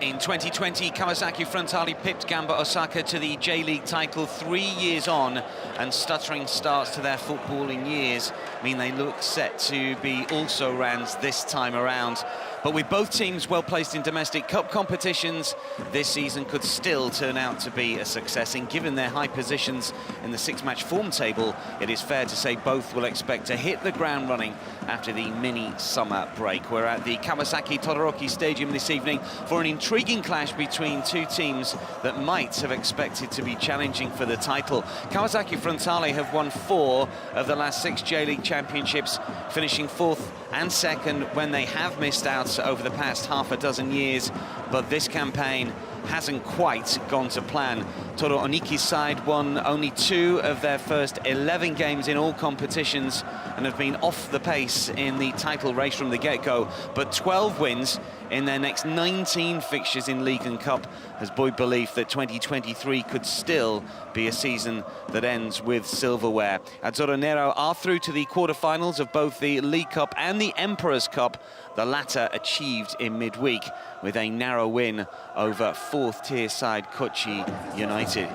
In 2020, Kawasaki Frontale pipped Gamba Osaka to the J-League title 3 years on, and stuttering starts to their footballing years mean they look set to be also-rans this time around. But with both teams well placed in domestic cup competitions, this season could still turn out to be a success. And given their high positions in the six-match form table, it is fair to say both will expect to hit the ground running after the mini-summer break. We're at the Kawasaki Todoroki Stadium this evening for an intriguing clash between two teams that might have expected to be challenging for the title. Kawasaki Frontale have won 4 of the last 6 J-League championships, finishing 4th and 2nd when they have missed out over the past half a dozen years, but this campaign hasn't quite gone to plan. Toro Oniki's side won only 2 of their first 11 games in all competitions and have been off the pace in the title race from the get-go, but 12 wins in their next 19 fixtures in League and Cup has buoyed belief that 2023 could still be a season that ends with silverware. Azzurro-Nero are through to the quarter-finals of both the League Cup and the Emperor's Cup, the latter achieved in midweek with a narrow win over 4th-tier side Kochi United.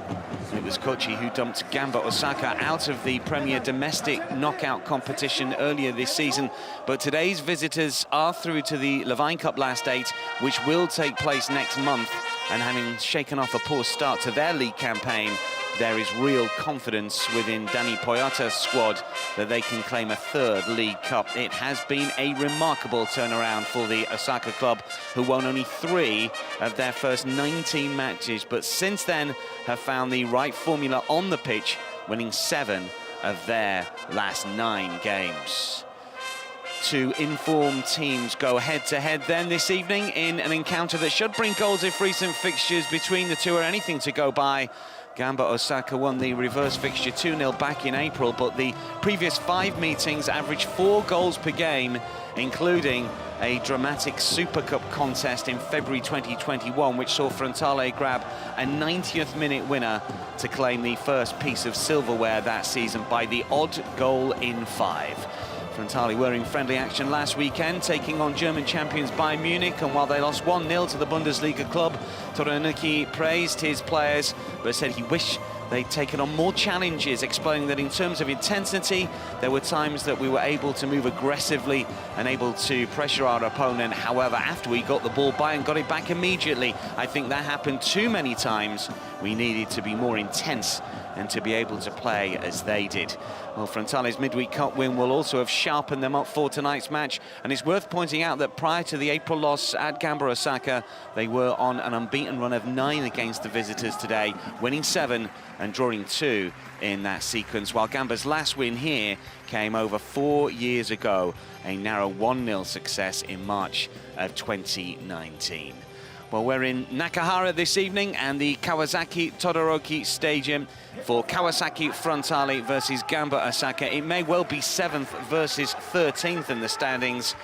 It was Kochi who dumped Gamba Osaka out of the Premier domestic knockout competition earlier this season, but today's visitors are through to the Levain Cup last 8, which will take place next month, and having shaken off a poor start to their league campaign, there is real confidence within Danny Poyata's squad that they can claim a 3rd League Cup. It has been a remarkable turnaround for the Osaka club, who won only 3 of their first 19 matches, but since then have found the right formula on the pitch, winning 7 of their last 9 games. 2 informed teams go head-to-head then this evening in an encounter that should bring goals if recent fixtures between the two are anything to go by. Gamba Osaka won the reverse fixture 2-0 back in April, but the previous 5 meetings averaged 4 goals per game, including a dramatic Super Cup contest in February 2021, which saw Frontale grab a 90th minute winner to claim the first piece of silverware that season by the odd goal in 5. Frontale were in friendly action last weekend, taking on German champions Bayern Munich, and while they lost 1-0 to the Bundesliga club, Todoroki praised his players, but said he wished they'd taken on more challenges, explaining that in terms of intensity, there were times that we were able to move aggressively and able to pressure our opponent. However, after we got the ball, Bayern got it back immediately. I think that happened too many times. We needed to be more intense and to be able to play as they did. Well, Frontale's midweek cup win will also have sharpened them up for tonight's match, and it's worth pointing out that prior to the April loss at Gamba Osaka, they were on an unbeaten run of 9 against the visitors today, winning 7 and drawing 2 in that sequence, while Gamba's last win here came over 4 years ago, a narrow 1-0 success in March of 2019. Well, we're in Nakahara this evening and the Kawasaki Todoroki Stadium for Kawasaki Frontale versus Gamba Osaka. It may well be 7th versus 13th in the standings,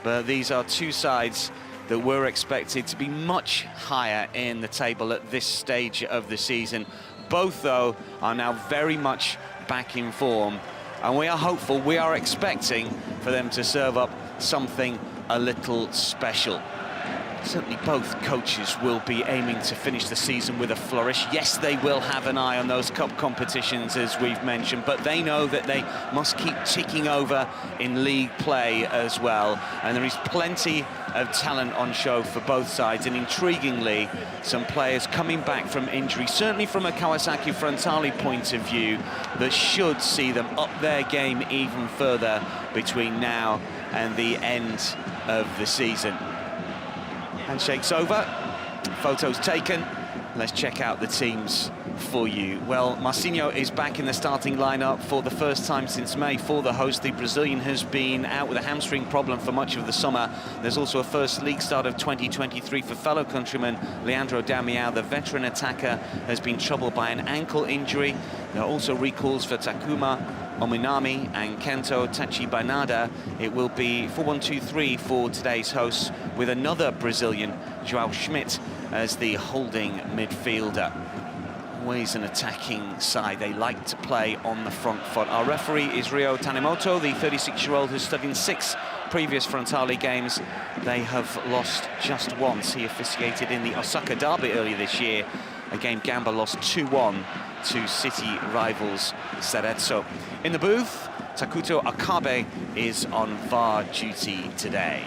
but these are 2 sides that were expected to be much higher in the table at this stage of the season. Both, though, are now very much back in form, and we are hopeful, we are expecting for them to serve up something a little special. Certainly both coaches will be aiming to finish the season with a flourish. Yes, they will have an eye on those cup competitions, as we've mentioned, but they know that they must keep ticking over in league play as well. And there is plenty of talent on show for both sides, and intriguingly, some players coming back from injury, certainly from a Kawasaki Frontale point of view, that should see them up their game even further between now and the end of the season. Handshake's over, photos taken. Let's check out the teams for you. Well, Marcinho is back in the starting lineup for the first time since May for the host. The Brazilian has been out with a hamstring problem for much of the summer. There's also a first league start of 2023 for fellow countryman Leandro Damião. The veteran attacker has been troubled by an ankle injury. There are also recalls for Takuma Ominami and Kento Tachibanada. It will be 4-1-2-3 for today's hosts, with another Brazilian, João Schmidt, as the holding midfielder. Always an attacking side. They like to play on the front foot. Our referee is Ryo Tanemoto, the 36-year-old who's studied 6 previous Frontale games, they have lost just once. He officiated in the Osaka derby earlier this year, a game Gamba lost 2-1 to city rivals Cerezo. In the booth, Takuto Akabe is on VAR duty today.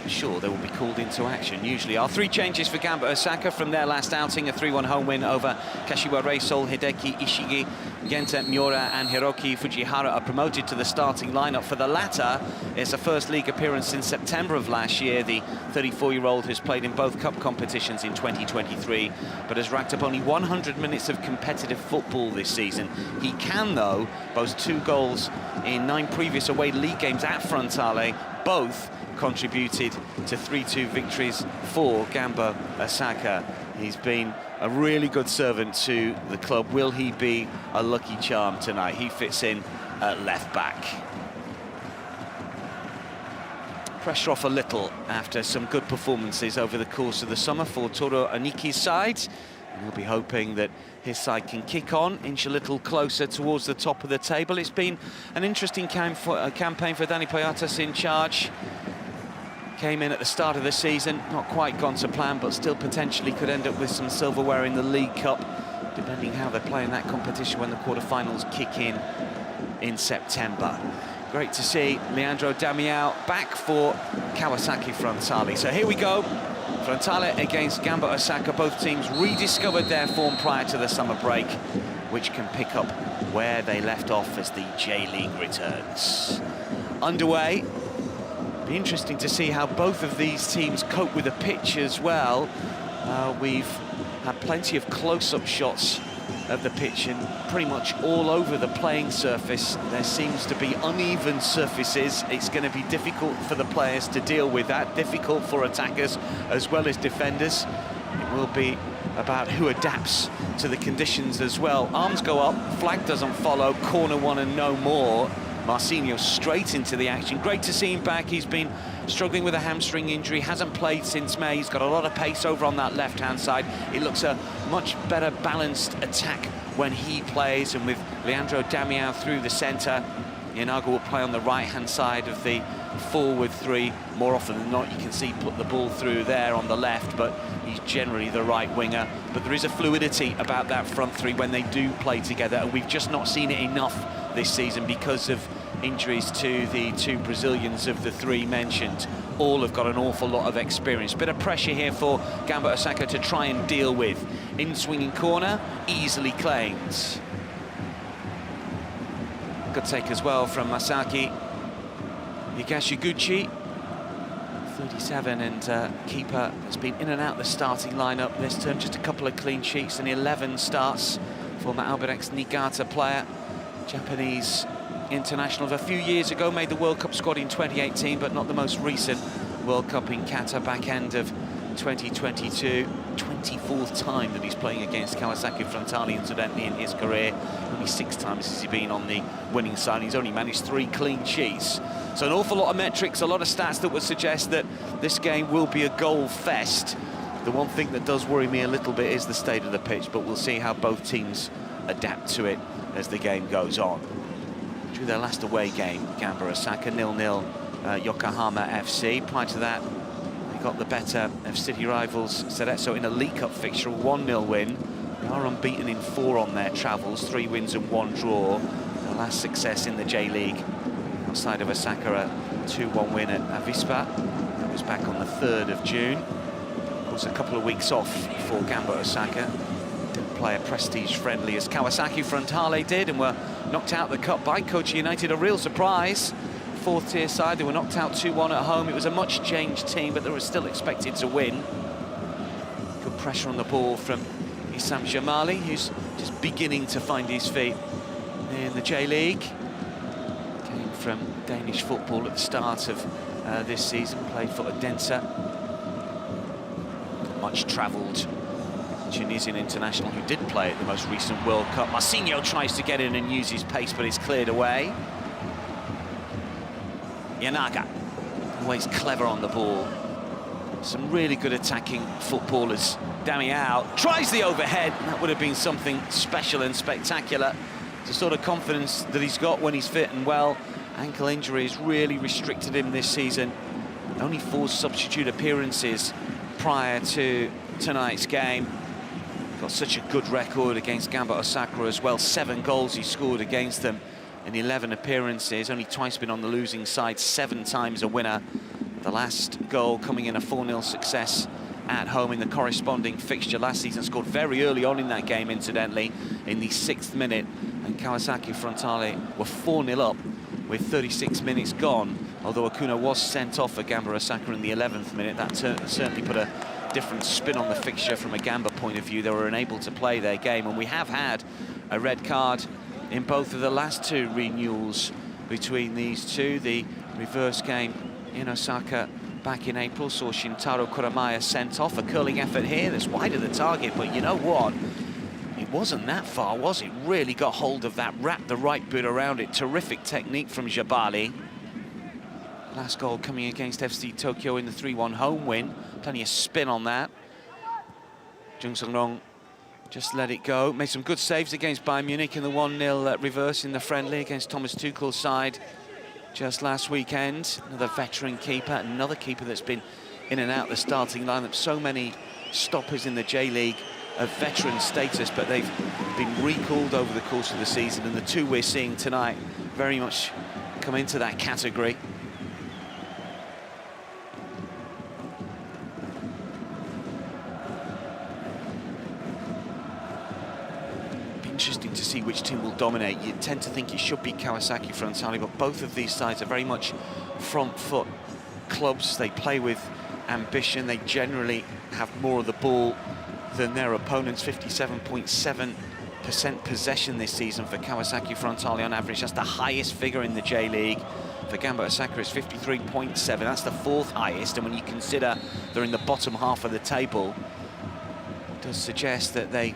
Sure, they will be called into action. Usually are. 3 changes for Gamba Osaka from their last outing, a 3-1 home win over Kashiwa Reysol. Hideki Ishigi, Genta Miura and Hiroki Fujihara are promoted to the starting lineup. For the latter, it's a first league appearance in September of last year. The 34-year-old has played in both cup competitions in 2023, but has racked up only 100 minutes of competitive football this season. He can, though, boast 2 goals in 9 previous away league games at Frontale, both contributed to 3-2 victories for Gamba Osaka. He's been a really good servant to the club. Will he be a lucky charm tonight? He fits in at left back. Pressure off a little after some good performances over the course of the summer for Toro Aniki's side. And he'll be hoping that his side can kick on, inch a little closer towards the top of the table. It's been an interesting campaign for Danny Poyatas in charge. Came in at the start of the season, not quite gone to plan, but still potentially could end up with some silverware in the League Cup, depending how they play in that competition when the quarterfinals kick in September. Great to see Leandro Damião back for Kawasaki Frontale. So here we go. Frontale against Gamba Osaka. Both teams rediscovered their form prior to the summer break, which can pick up where they left off as the J-League returns. Underway. Be interesting to see how both of these teams cope with the pitch as well. We've had plenty of close-up shots of the pitch, and pretty much all over the playing surface there seems to be uneven surfaces. It's going to be difficult for the players to deal with that, difficult for attackers as well as defenders. It will be about who adapts to the conditions as well. Arms go up, flag doesn't follow, corner 1 and no more. Marcinho straight into the action. Great to see him back. He's been struggling with a hamstring injury, hasn't played since May. He's got a lot of pace over on that left-hand side. It looks a much better balanced attack when he plays, and with Leandro Damião through the centre, Yanaga will play on the right-hand side of the forward 3. More often than not, you can see put the ball through there on the left, but he's generally the right winger. But there is a fluidity about that front 3 when they do play together, and we've just not seen it enough this season because of injuries to the 2 Brazilians of the 3 mentioned. All have got an awful lot of experience. Bit of pressure here for Gamba Osaka to try and deal with. In-swinging corner, easily claimed. Good take as well from Masaki Higashiguchi, 37, and keeper has been in and out the starting lineup this term. Just a couple of clean sheets and 11 starts. Former Albirex Niigata player, Japanese international of a few years ago, made the World Cup squad in 2018, but not the most recent World Cup in Qatar, back end of 2022. 24th time that he's playing against Kawasaki Frontale, incidentally, in his career. Only 6 times has he been on the winning side. He's only managed 3 clean sheets. So an awful lot of metrics, a lot of stats that would suggest that this game will be a goal fest. The one thing that does worry me a little bit is the state of the pitch, but we'll see how both teams adapt to it as the game goes on. Drew their last away game, Gamba Osaka, 0-0 Yokohama FC. Prior to that, they got the better of city rivals Cerezo in a League Cup fixture, a 1-0 win. They are unbeaten in 4 on their travels, 3 wins and 1 draw. Their last success in the J-League outside of Osaka, a 2-1 win at Avispa. That was back on the 3rd of June. Of course, a couple of weeks off for Gamba Osaka. Didn't play a prestige friendly as Kawasaki Frontale did, and were knocked out the cup by Kochi United. A real surprise. 4th tier side, they were knocked out 2-1 at home. It was a much changed team, but they were still expected to win. Good pressure on the ball from Issam Jamali, who's just beginning to find his feet in the J-League. Came from Danish football at the start of this season, played for Odense. Much travelled Tunisian international who did play at the most recent World Cup. Marcinho tries to get in and use his pace, but it's cleared away. Yanaga, always clever on the ball. Some really good attacking footballers. Damião tries the overhead. That would have been something special and spectacular. the sort of confidence that he's got when he's fit and well. Ankle injury has really restricted him this season. Only 4 substitute appearances prior to tonight's game. Got such a good record against Gamba Osaka as well. 7 goals he scored against them in 11 appearances. Only twice been on the losing side, 7 times a winner. The last goal coming in a 4-0 success at home in the corresponding fixture last season. Scored very early on in that game, incidentally, in the 6th minute. And Kawasaki Frontale were 4-0 up with 36 minutes gone. Although Okuno was sent off for Gamba Osaka in the 11th minute. That certainly put a different spin on the fixture from a Gamba point of view. They were unable to play their game. And we have had a red card in both of the last 2 renewals between these two. The reverse game in Osaka back in April saw Shintaro Kuramaya sent off. A curling effort here that's wide of the target, but you know what? It wasn't that far, was it? Really got hold of that, wrapped the right boot around it. Terrific technique from Jabali. Last goal coming against FC Tokyo in the 3-1 home win. Plenty of spin on that. Jung Sung-rong just let it go. Made some good saves against Bayern Munich in the 1-0 reverse in the friendly against Thomas Tuchel's side just last weekend. Another veteran keeper, another keeper that's been in and out the starting lineup. So many stoppers in the J-League of veteran status, but they've been recalled over the course of the season, and the 2 we're seeing tonight very much come into that category. Interesting to see which team will dominate. You tend to think it should be Kawasaki Frontale, but both of these sides are very much front foot clubs. They play with ambition. They generally have more of the ball than their opponents. 57.7% possession this season for Kawasaki Frontale on average. That's the highest figure in the J-League. For Gamba Osaka, it's 53.7. That's the 4th highest, and when you consider they're in the bottom half of the table, it does suggest that they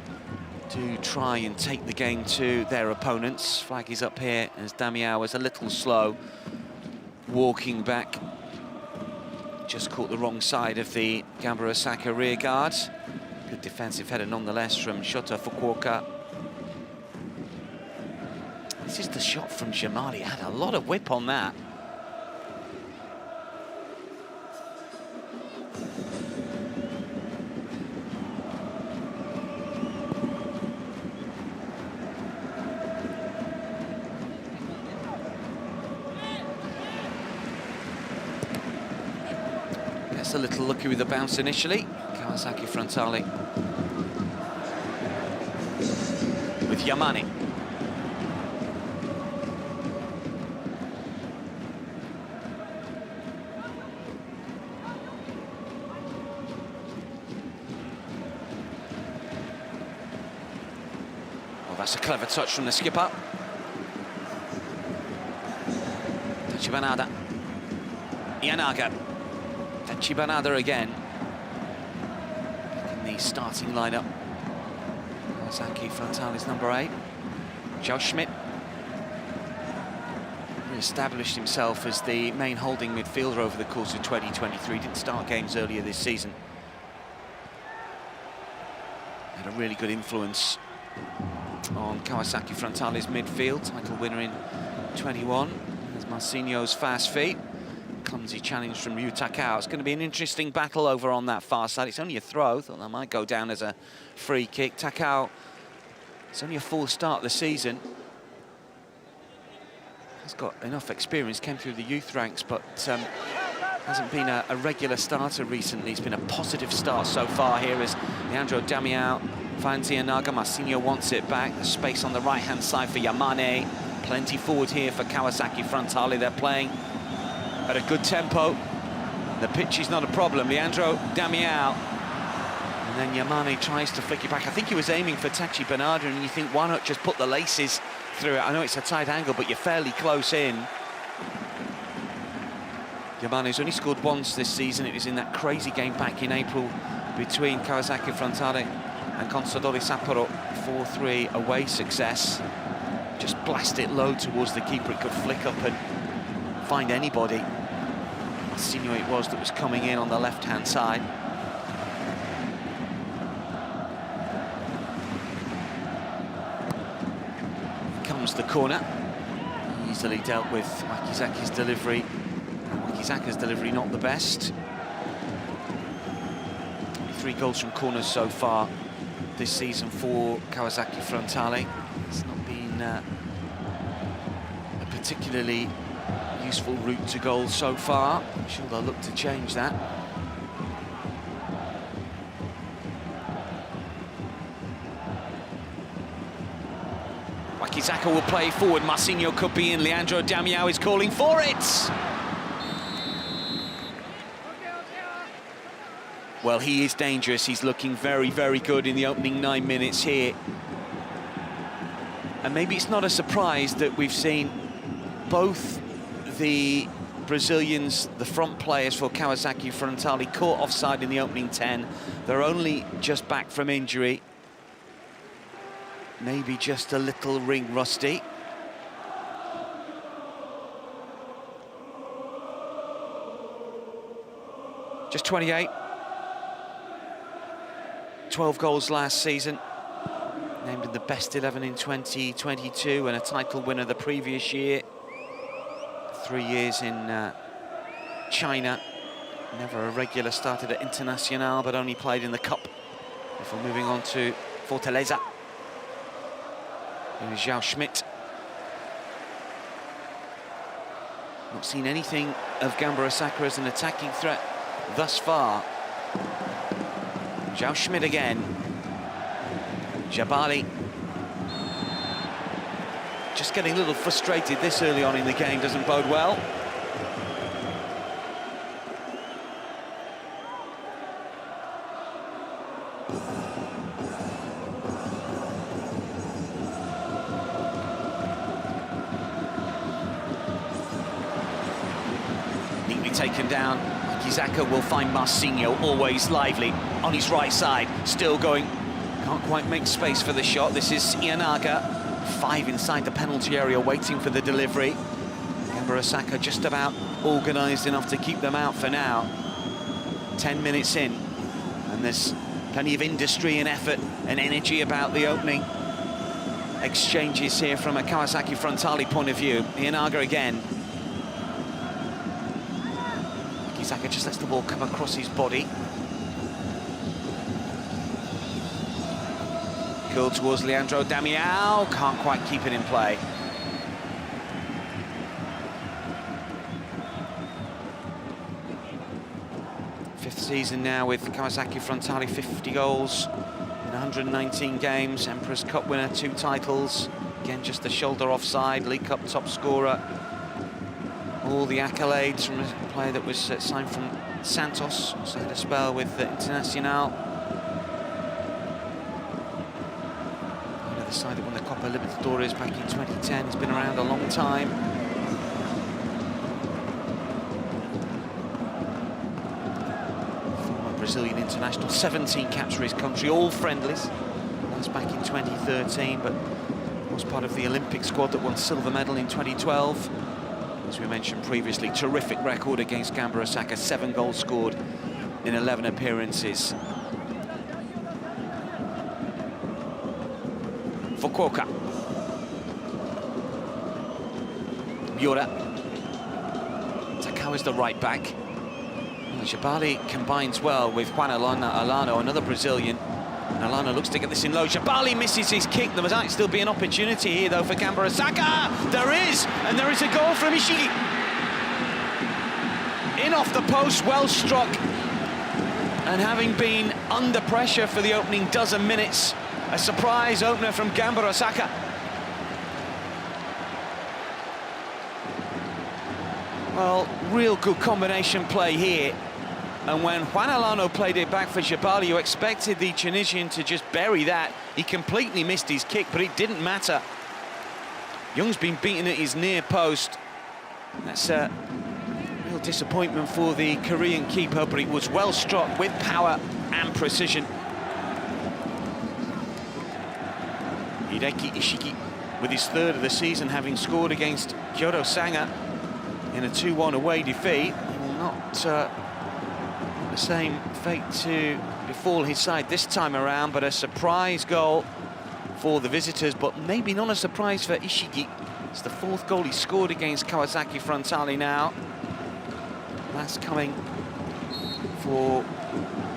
to try and take the game to their opponents. Flag is up here as Damiao was a little slow walking back. Just caught the wrong side of the Gamba Osaka rear guard. Good defensive header nonetheless from Shota Fukuoka. This is the shot from Jamali. Had a lot of whip on that. A little lucky with the bounce initially. Kawasaki Frontale with Yamane. Well, that's a clever touch from the skipper. Tachibanada. Yanaga. Tachibanada again. In the starting lineup. Kawasaki Frontale's number 8. Joe Schmidt established himself as the main holding midfielder over the course of 2023. Didn't start games earlier this season. Had a really good influence on Kawasaki Frontale's midfield. Title winner in 21. There's Marcinho's fast feet. Clumsy challenge from Ryu Takao. It's going to be an interesting battle over on that far side. It's only a throw. Thought that might go down as a free kick. Takao, it's only a full start of the season. He's got enough experience, came through the youth ranks, but hasn't been a regular starter recently. It's been a positive start so far here as Leandro Damiao finds Yanaga. Marcinho wants it back. The space on the right-hand side for Yamane. Plenty forward here for Kawasaki Frontale. They're playing at a good tempo. The pitch is not a problem. Leandro Damiao. And then Yamane tries to flick it back. I think he was aiming for Tachi Bernardo, and you think, why not just put the laces through it? I know it's a tight angle, but you're fairly close in. Yamane's only scored once this season. It was in that crazy game back in April between Kawasaki Frontale and Consadole Sapporo. 4-3 away success. Just blast it low towards the keeper. It could flick up and find anybody. Marcinho it was that was coming in on the left-hand side. comes the corner. Easily dealt with. Wakizaki's delivery. Wakizaka's delivery not the best. 3 goals from corners so far this season for Kawasaki Frontale. It's not been a particularly useful route to goal so far. I'm sure they'll look to change that. Wakizaka will play forward. Marcinho could be in. Leandro Damião is calling for it. Well, he is dangerous. He's looking very, very good in the opening 9 minutes here. And maybe it's not a surprise that we've seen both the Brazilians, the front players for Kawasaki Frontale, caught offside in the opening 10. They're only just back from injury. Maybe just a little ring rusty. Just 28. 12 goals last season. Named in the best 11 in 2022 and a title winner the previous year. 3 years in China. Never a regular, started at Internacional, but only played in the Cup before moving on to Fortaleza. Here's João Schmidt. Not seen anything of Gamba Osaka as an attacking threat thus far. João Schmidt again. Jabali. Just getting a little frustrated this early on in the game, doesn't bode well. Neatly taken down. Wakizaka will find Marcinho, always lively, on his right side, still going. Can't quite make space for the shot. This is Ianaga. 5 inside the penalty area, waiting for the delivery. Gamba Osaka just about organised enough to keep them out for now. 10 minutes in, and there's plenty of industry and effort and energy about the opening exchanges here from a Kawasaki Frontale point of view. Ianaga again. Wakizaka just lets the ball come across his body. Curl towards Leandro Damião, can't quite keep it in play. Fifth season now with Kawasaki Frontale, 50 goals in 119 games, Emperor's Cup winner, 2 titles. Again, just a shoulder offside, League Cup top scorer. All the accolades from a player that was signed from Santos, also had a spell with Internacional. The side that won the Copa Libertadores back in 2010. He's been around a long time. Former Brazilian international, 17 caps for his country, all friendlies. That was back in 2013, but was part of the Olympic squad that won silver medal in 2012. As we mentioned previously, terrific record against Gamba Osaka, 7 goals scored in 11 appearances. Fukuoka. Miura. Takawa's the right back. Jabali combines well with Juan Alano, another Brazilian. And Alano looks to get this in low. Jabali misses his kick. There might still be an opportunity here, though, for Gamba Osaka. There is, and there is a goal from Ishii. In off the post, well struck. And having been under pressure for the opening dozen minutes, a surprise opener from Gamba Osaka. Well, real good combination play here. And when Juan Alano played it back for Jabali, you expected the Tunisian to just bury that. He completely missed his kick, but it didn't matter. Young's been beaten at his near post. That's a real disappointment for the Korean keeper, but it was well struck with power and precision. Hideki Ishiki with his 3rd of the season, having scored against Kyoto Sanga in a 2-1 away defeat. He will not the same fate to befall his side this time around, but a surprise goal for the visitors, but maybe not a surprise for Ishigi. It's the 4th goal he scored against Kawasaki Frontale now. That's coming for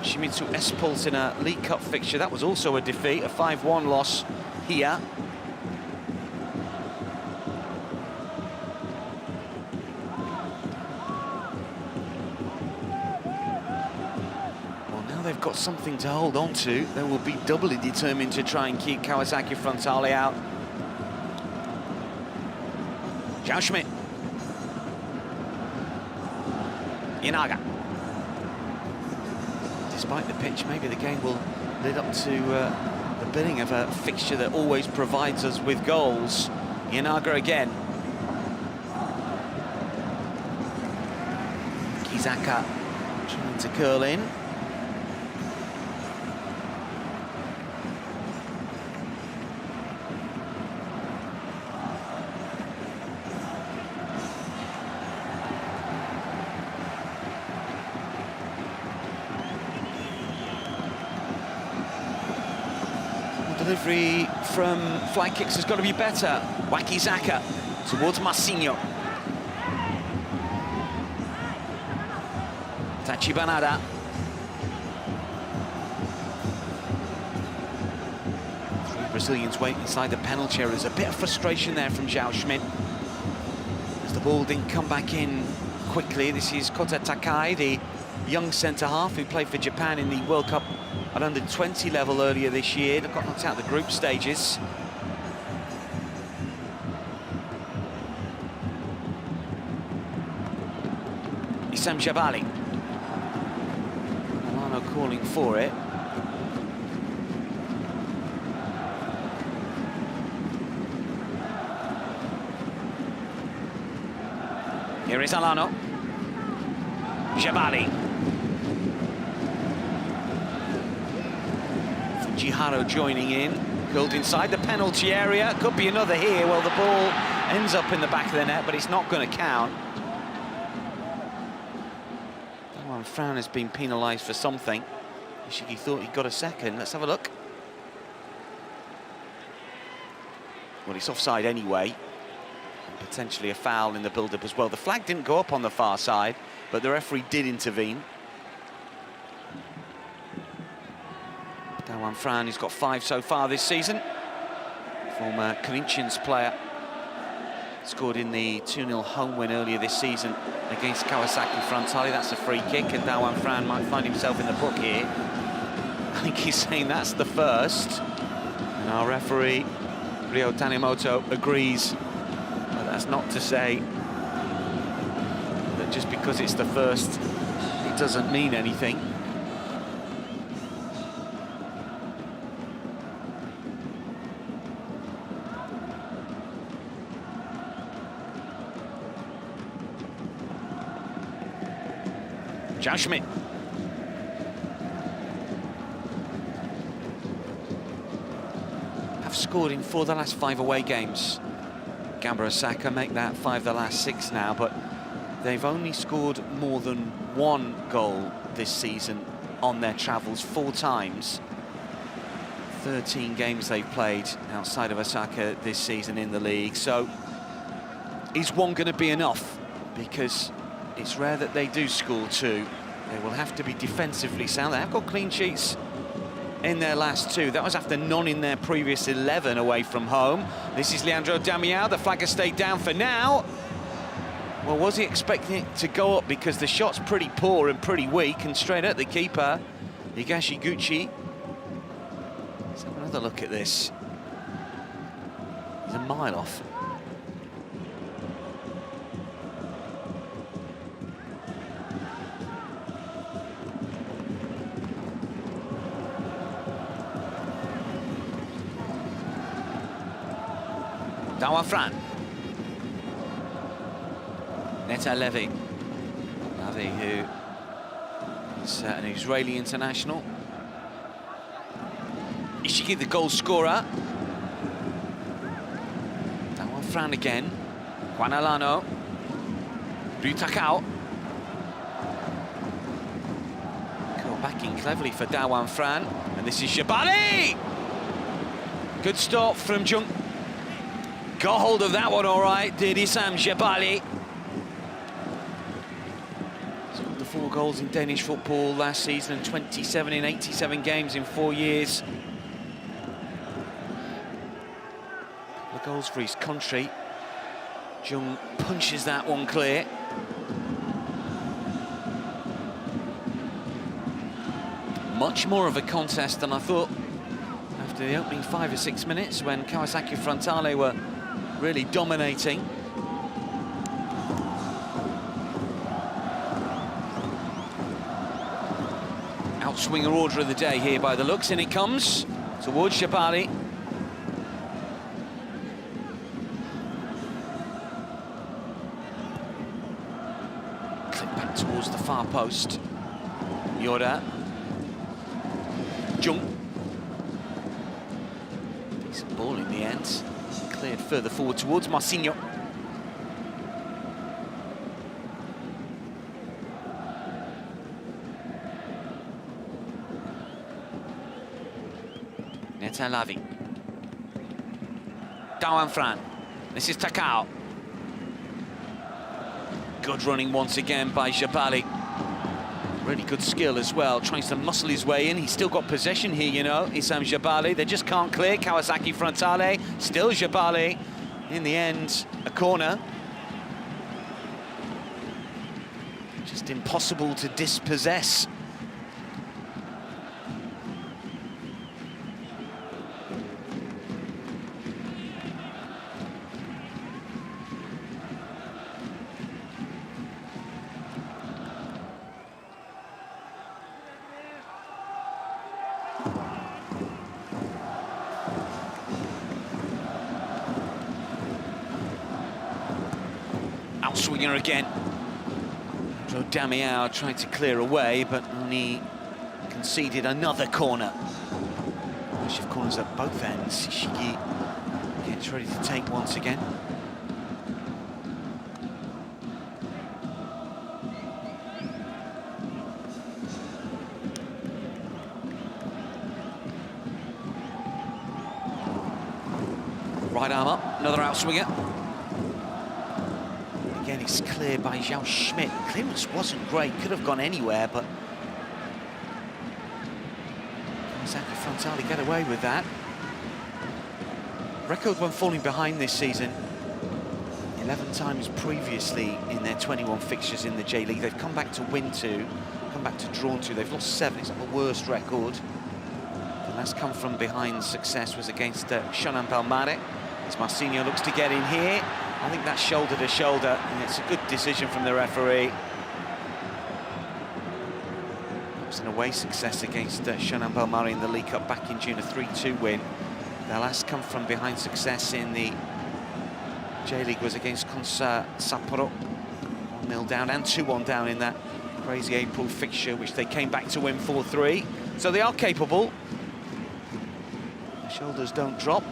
Shimizu S-Pulse in a League Cup fixture. That was also a defeat, a 5-1 loss here. Well, now they've got something to hold on to. They will be doubly determined to try and keep Kawasaki Frontale out. Zhao Schmidt. Inaga. Despite the pitch, maybe the game will lead up to the billing of a fixture that always provides us with goals. Inaga again. Kizaka trying to curl in. Delivery from fly kicks has got to be better. Wakizaka towards Massinho. Tachibanada. 3 Brazilians wait inside the penalty area. There's a bit of frustration there from Zhao Schmidt, as the ball didn't come back in quickly. This is Kota Takai, the young centre-half who played for Japan in the World Cup at under-20 level earlier this year. They got knocked out of the group stages. Issam Jabali. Milano calling for it. Here is Alano. Jabali. Jiharo joining in, curled inside the penalty area. Could be another here. Well, the ball ends up in the back of the net, but it's not going to count. Dawan Fran has been penalised for something. Ishigi thought he got a second. Let's have a look. Well, it's offside anyway. And potentially a foul in the build-up as well. The flag didn't go up on the far side, but the referee did intervene. Dawan Fran, he's got 5 so far this season. Former Corinthians player. Scored in the 2-0 home win earlier this season against Kawasaki Frontale. That's a free kick, and Dawan Fran might find himself in the book here. I think he's saying that's the first. And our referee, Ryo Tanemoto, agrees. But that's not to say that just because it's the first, it doesn't mean anything. Zhao Schmidt. Have scored in 4 of the last 5 away games. Gamba Osaka make that 5 of the last 6 now, but they've only scored more than 1 goal this season on their travels 4 times. 13 games they've played outside of Osaka this season in the league. So is 1 going to be enough? Because it's rare that they do score 2. They will have to be defensively sound. They have got clean sheets in their last 2. That was after none in their previous 11 away from home. This is Leandro Damião. The flag has stayed down for now. Well, was he expecting it to go up? Because the shot's pretty poor and pretty weak, and straight at the keeper, Higashiguchi. Let's have another look at this. He's a mile off. Dawan Fran. Neta Levy. Levy, who is an Israeli international. Ishigi, the goal scorer. Dawan Fran again. Juan Alano. Butakao. Go back in cleverly for Dawan Fran. And this is Jabali! Good stop from Jung. Got hold of that one all right, did Issam Jebali. The 4 goals in Danish football last season and 27 in 87 games in 4 years. The goals for his country. Jung punches that one clear. Much more of a contest than I thought after the opening 5 or 6 minutes when Kawasaki Frontale were really dominating. Outswinger order of the day here by the looks, and it comes towards Jebali. Clip back towards the far post. Yoda. Jung. Decent ball in the end. Cleared further forward towards Marcinho. Netan Lavi. Dawan Fran. This is Takao. Good running once again by Jebali. Really good skill as well, tries to muscle his way in. He's still got possession here, you know, Issam Jebali. They just can't clear. Kawasaki Frontale, still Jebali. In the end, a corner. Just impossible to dispossess. Outswinger again. Damiao tried to clear away, but only conceded another corner. Rush of corners at both ends. Ishiki gets ready to take once again. Right arm up, another outswinger. Again, it's cleared by Zhao Schmidt. Clearance wasn't great, could have gone anywhere, but Kawasaki Frontale get away with that. Record when falling behind this season. 11 times previously in their 21 fixtures in the J-League. They've come back to win 2, come back to draw 2. They've lost 7, it's not the worst record. The last come from behind success was against Shonan Palmare. As Marcinho looks to get in here. I think that's shoulder to shoulder, and it's a good decision from the referee. It was an away success against Shonan Palmare in the League Cup back in June, a 3-2 win. Their last come from behind success in the J-League was against Konsa Sapporo. 1-0 down and 2-1 down in that crazy April fixture, which they came back to win 4-3. So they are capable. The shoulders don't drop.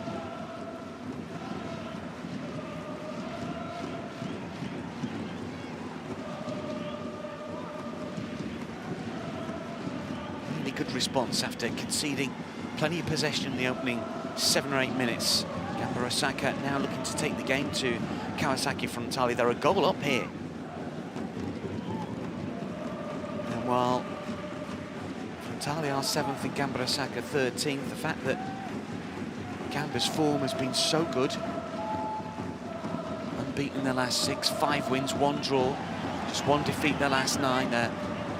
Good response after conceding plenty of possession in the opening 7 or 8 minutes. Gamba Osaka now looking to take the game to Kawasaki Frontale. They're a goal up here. And while Frontale are 7th and Gamba Osaka 13th, the fact that Gamba's form has been so good, unbeaten their last 6, 5 wins, 1 draw, just 1 defeat their last 9.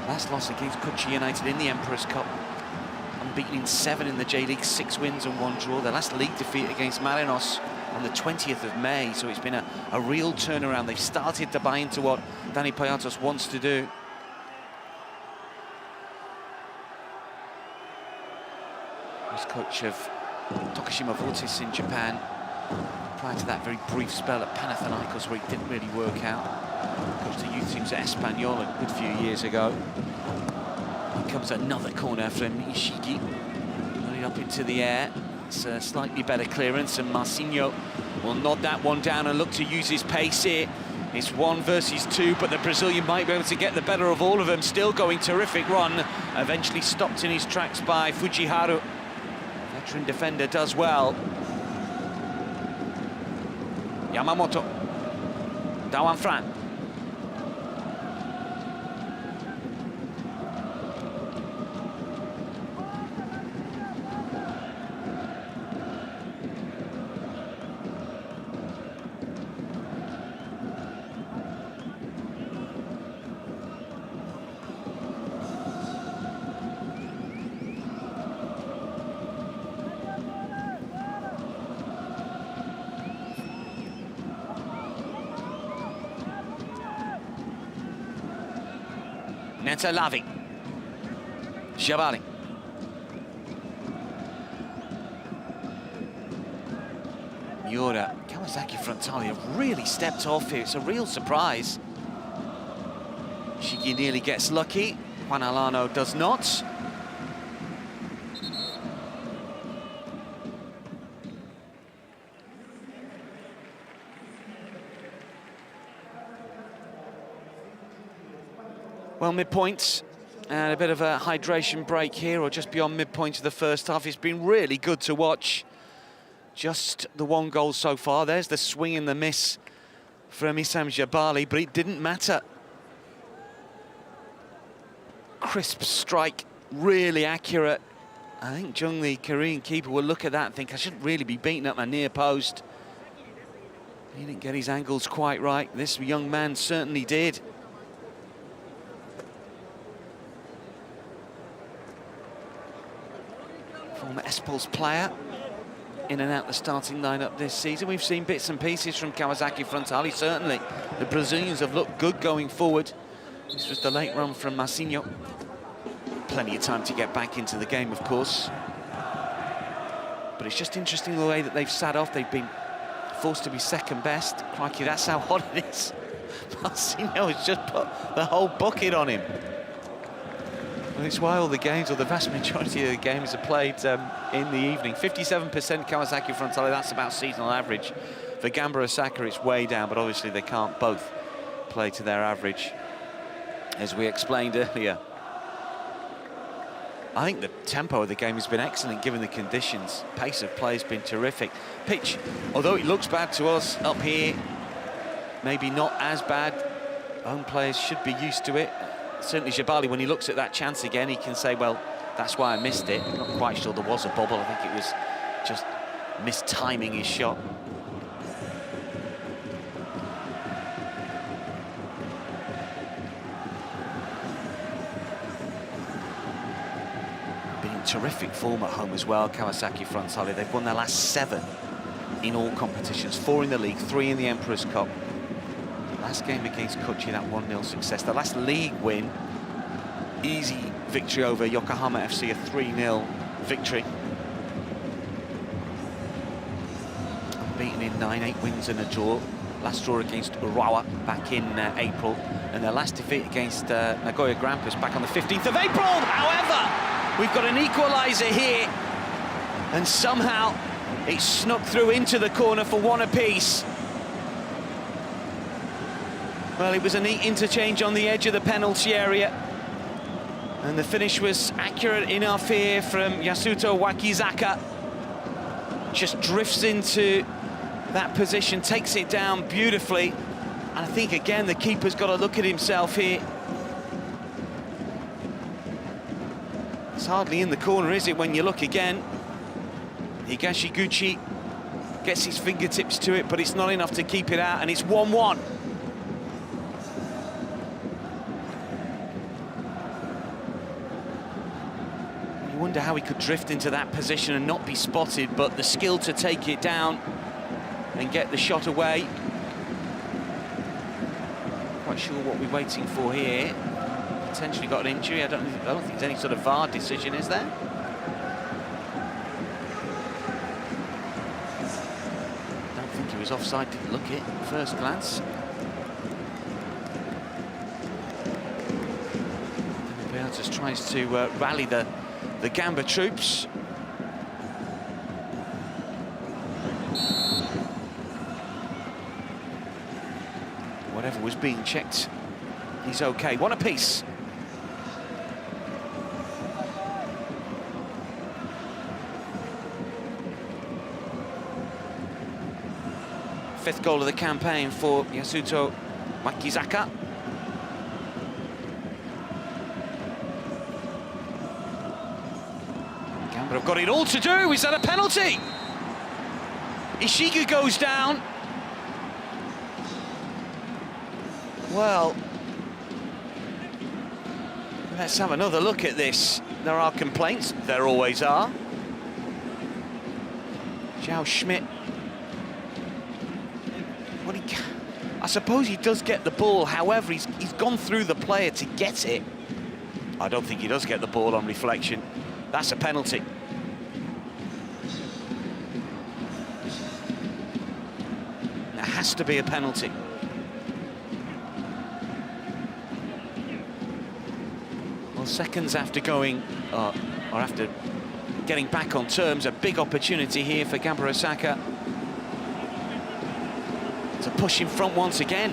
Last loss against Kochi United in the Emperor's Cup. Unbeaten in 7 in the J-League, 6 wins and 1 draw. Their last league defeat against Marinos on the 20th of May. So it's been a real turnaround. They've started to buy into what Danny Payatos wants to do. He was coach of Tokushima Vortis in Japan. Prior to that very brief spell at Panathinaikos where it didn't really work out. Coached the youth teams at Espanyol a good few years ago. Here comes another corner from Ishiki. Running up into the air. It's a slightly better clearance, and Marcinho will nod that one down and look to use his pace here. It's 1 versus 2, but the Brazilian might be able to get the better of all of them. Still going terrific run. Eventually stopped in his tracks by Fujiharu. Veteran defender does well. Yamamoto. Dawan Fran. Neta Lavi. Jabali. Miura. Kawasaki Frontale have really stepped off here. It's a real surprise. Shiki nearly gets lucky. Juan Alano does not. Well, midpoint, and a bit of a hydration break here, or just beyond midpoint of the first half. It's been really good to watch. Just the one goal so far. There's the swing and the miss from Issam Jabali, but it didn't matter. Crisp strike, really accurate. I think Jung, the Korean keeper, will look at that and think, I shouldn't really be beating up my near post. He didn't get his angles quite right. This young man certainly did. Former Espol's player, in and out the starting lineup this season. We've seen bits and pieces from Kawasaki Frontale, certainly. The Brazilians have looked good going forward. This was the late run from Massinho. Plenty of time to get back into the game, of course. But it's just interesting the way that they've sat off. They've been forced to be second best. Crikey, that's how hot it is. Massinho has just put the whole bucket on him. Well, it's why all the games, or the vast majority of the games, are played in the evening. 57% Kawasaki Frontale, that's about seasonal average. For Gamba Osaka, it's way down, but obviously they can't both play to their average, as we explained earlier. I think the tempo of the game has been excellent, given the conditions. Pace of play has been terrific. Pitch, although it looks bad to us up here, maybe not as bad. Home players should be used to it. Certainly Jabali, when he looks at that chance again, he can say, well, that's why I missed it. I'm not quite sure there was a bubble. I think it was just mistiming his shot. Been in terrific form at home as well, Kawasaki Frontale. They've won their last 7 in all competitions, 4 in the league, 3 in the Emperor's Cup. Last game against Kochi, that 1-0 success. The last league win, easy victory over Yokohama FC, a 3-0 victory. Unbeaten in 9, 8 wins and a draw. Last draw against Urawa back in April. And their last defeat against Nagoya Grampus back on the 15th of April. However, we've got an equaliser here. And somehow it snuck through into the corner for 1 apiece. Well, it was a neat interchange on the edge of the penalty area. And the finish was accurate enough here from Yasuto Wakizaka. Just drifts into that position, takes it down beautifully. And I think, again, the keeper's got to look at himself here. It's hardly in the corner, is it, when you look again? Higashiguchi gets his fingertips to it, but it's not enough to keep it out, and it's 1-1. You wonder how he could drift into that position and not be spotted, but the skill to take it down and get the shot away. Quite sure what we're waiting for here. Potentially got an injury. I don't think there's any sort of VAR decision, is there? Don't think he was offside, didn't look it at first glance. Just tries to rally the Gamba troops. Whatever was being checked, he's okay. 1 apiece. 5th goal of the campaign for Yasuto Makizaka. Gamba have got it all to do. Is that a penalty? Ishii goes down. Well, let's have another look at this. There are complaints. There always are. Zhao Schmidt. Well, I suppose he does get the ball. However, he's gone through the player to get it. I don't think he does get the ball on reflection. That's a penalty. There has to be a penalty. Well, seconds after going, or after getting back on terms, a big opportunity here for Gamba Osaka to push in front once again.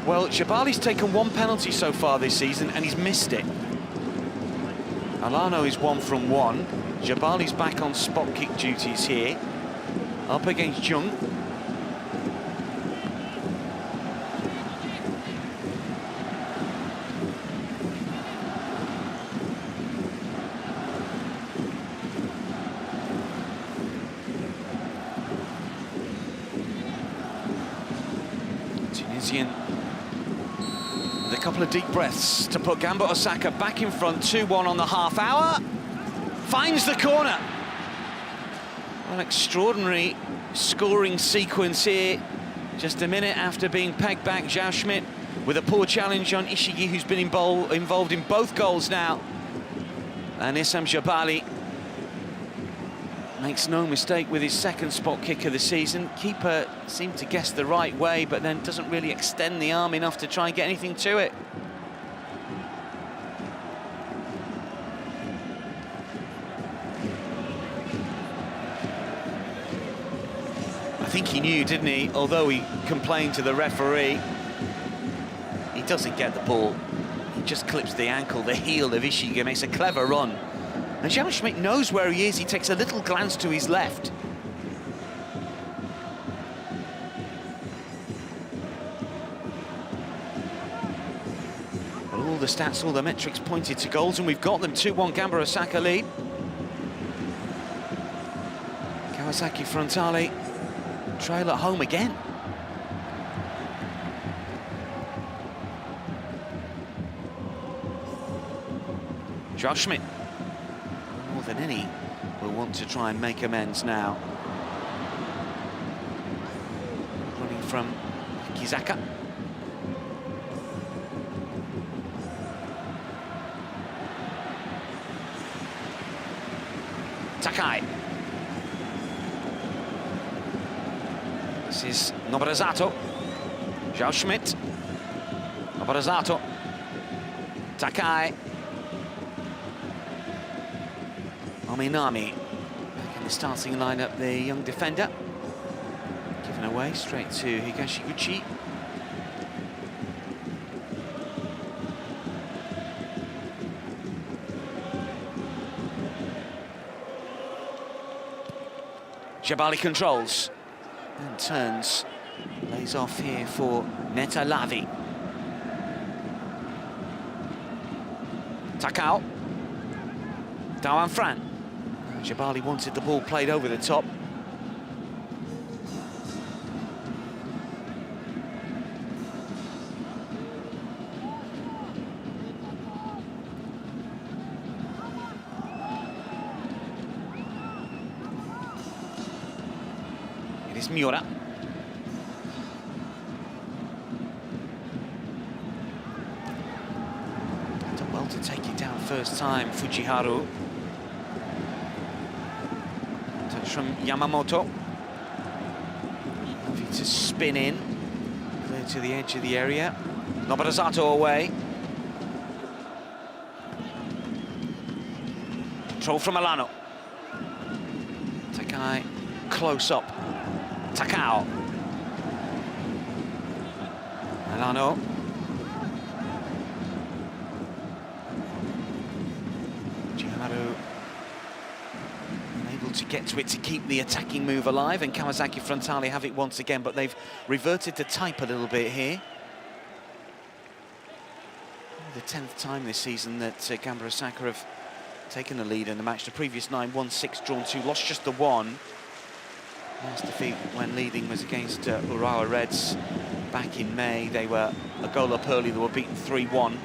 Well, Jabali's taken 1 penalty so far this season and he's missed it. Alano is 1 from 1. Jabali's back on spot kick duties here. Up against Jung. Tunisian with a couple of deep breaths to put Gamba Osaka back in front, 2-1 on the half hour. Finds the corner. An extraordinary scoring sequence here. Just a minute after being pegged back, Zhao Schmidt with a poor challenge on Ishii, who's been involved in both goals now. And Issam Jabali makes no mistake with his 2nd spot kick of the season. Keeper seemed to guess the right way, but then doesn't really extend the arm enough to try and get anything to it. I think he knew, didn't he? Although he complained to the referee, he doesn't get the ball. He just clips the ankle, the heel of Ishii, makes a clever run. And Zhao Schmidt knows where he is. He takes a little glance to his left. Well, all the stats, all the metrics pointed to goals, and we've got them. 2-1 Gamba Osaka lead. Kawasaki Frontale trail at home again. Zhao Schmidt, more than any, will want to try and make amends now. Running from Kizaka. Takai. This is Nobarazato. Zhao Schmidt. Nobarazato. Takai. Ominami back in the starting lineup, the young defender. Given away straight to Higashiguchi. Jabali controls and turns, lays off here for Neta Lavi. Takao. Dawan Fran. Jabali wanted the ball played over the top. It is Miura. Done well to take it down first time, Fujiharu. From Yamamoto. Happy to spin in, clear to the edge of the area. Nobarazato away. Control from Alano. Takai close up. Takao. Alano. Jiharu to get to it to keep the attacking move alive, and Kawasaki Frontale have it once again, but they've reverted to type a little bit here. The 10th time this season that Gamba Osaka have taken the lead in the match. The previous 9, won 6, drawn 2, lost just the 1. Last defeat when leading was against Urawa Reds back in May. They were a goal up early, they were beaten 3-1.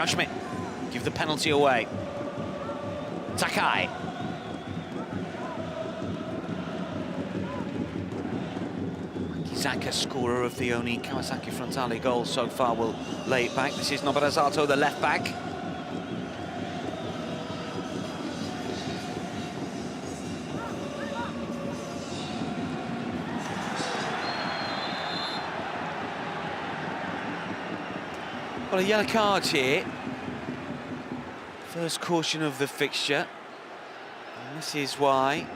Schmidt give the penalty away. Takai. Zaka, scorer of the only Kawasaki Frontale goal so far, will lay it back. This is Nobarazato, the left back. Well, a yellow card here. First caution of the fixture. And this is why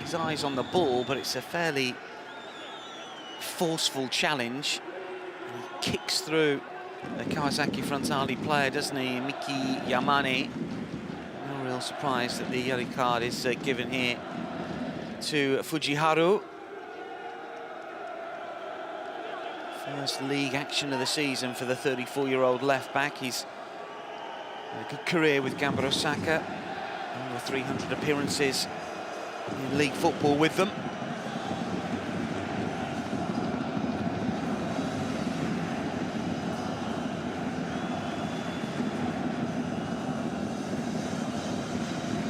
his eyes on the ball, but it's a fairly forceful challenge. And he kicks through the Kawasaki Frontale player, doesn't he? Miki Yamane. No real surprise that the yellow card is given here to Fujiharu. First league action of the season for the 34-year-old left-back. He's had a good career with Gamba Osaka. Over 300 appearances in league football with them.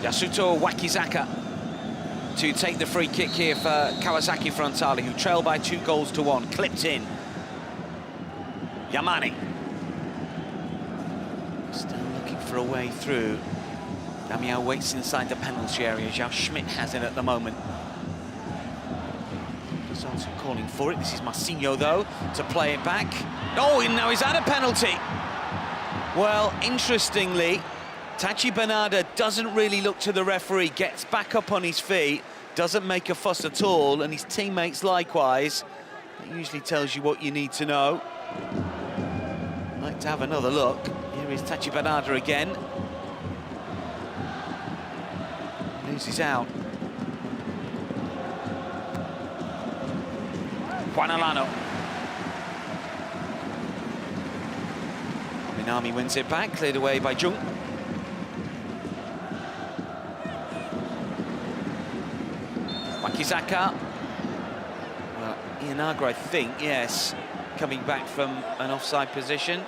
Yasuto Wakizaka to take the free kick here for Kawasaki Frontale, who trail by 2-1, clipped in. Yamane. Still looking for a way through. Damiao waits inside the penalty area. Zhao Schmidt has it at the moment. He's also calling for it. This is Marcinho, though, to play it back. Oh, and now he's had a penalty. Well, interestingly, Tachi Bernarda doesn't really look to the referee, gets back up on his feet, doesn't make a fuss at all, and his teammates likewise. That usually tells you what you need to know. Like to have another look. Here is Tachi Bernarda again. Loses out. Juan Alano. Minami wins it back, cleared away by Jung. Wakizaka. Well, Ianaga, I think, yes, coming back from an offside position.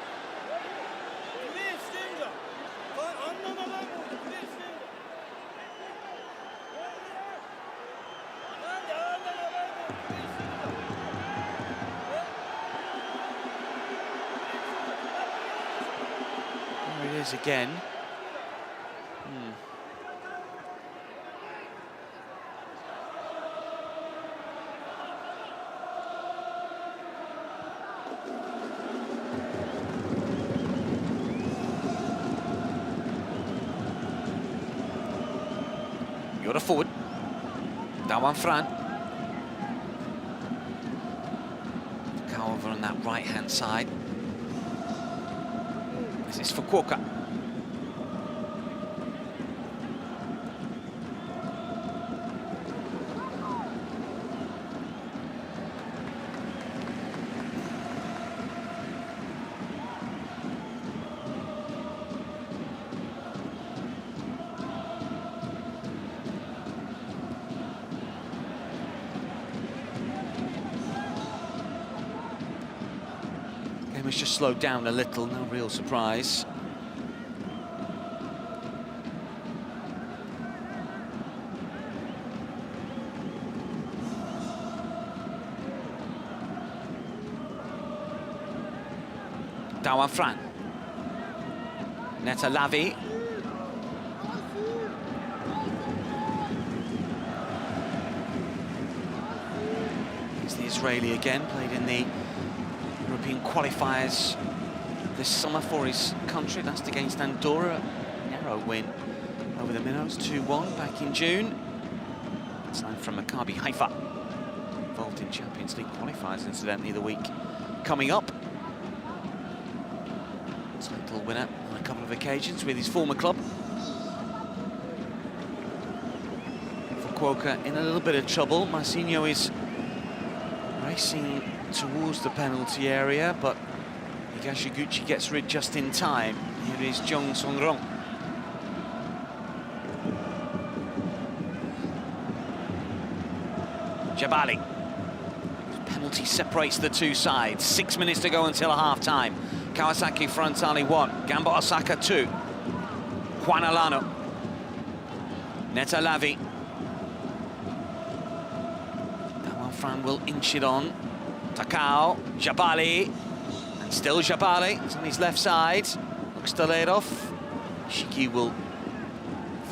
There it is again. You're forward. Dawan Fran. Go over on that right-hand side. This is Fukuoka. Was just slowed down a little, no real surprise. Dawan Fran. Neta Lavi. Israeli again, played in the European qualifiers this summer for his country, last against Andorra. Narrow win over the Minnows, 2-1 back in June. Signed from Maccabi Haifa. Involved in Champions League qualifiers, incidentally, the week coming up. Title winner on a couple of occasions with his former club. Fukuoka in a little bit of trouble. Marcinho is racing towards the penalty area, but Higashiguchi gets rid just in time. Here is Jong Song-rong. Jabali. Penalty separates the two sides. 6 minutes to go until half-time. Kawasaki Frontale 1, Gamba Osaka 2. Juan Alano. Neta Lavi. Fran will inch it on. Takao, Jabali, and still Jabali. It's on his left side. Looks to lay it off. Shiki will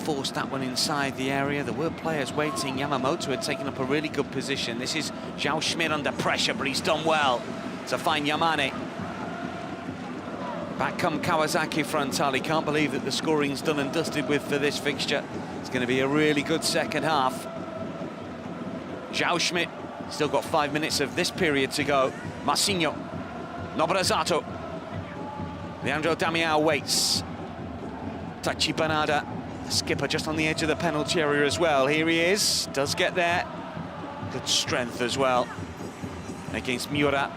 force that one inside the area. There were players waiting. Yamamoto had taken up a really good position. This is Zhao Schmidt under pressure, but he's done well to find Yamane. Back come Kawasaki Frontale. Can't believe that the scoring's done and dusted with for this fixture. It's going to be a really good second half. Zhao Schmidt. Still got 5 minutes of this period to go. Marcinho, Nobrazato. Leandro Damião waits. Tachi Banada, skipper just on the edge of the penalty area as well. Here he is, does get there. Good strength as well against Miura.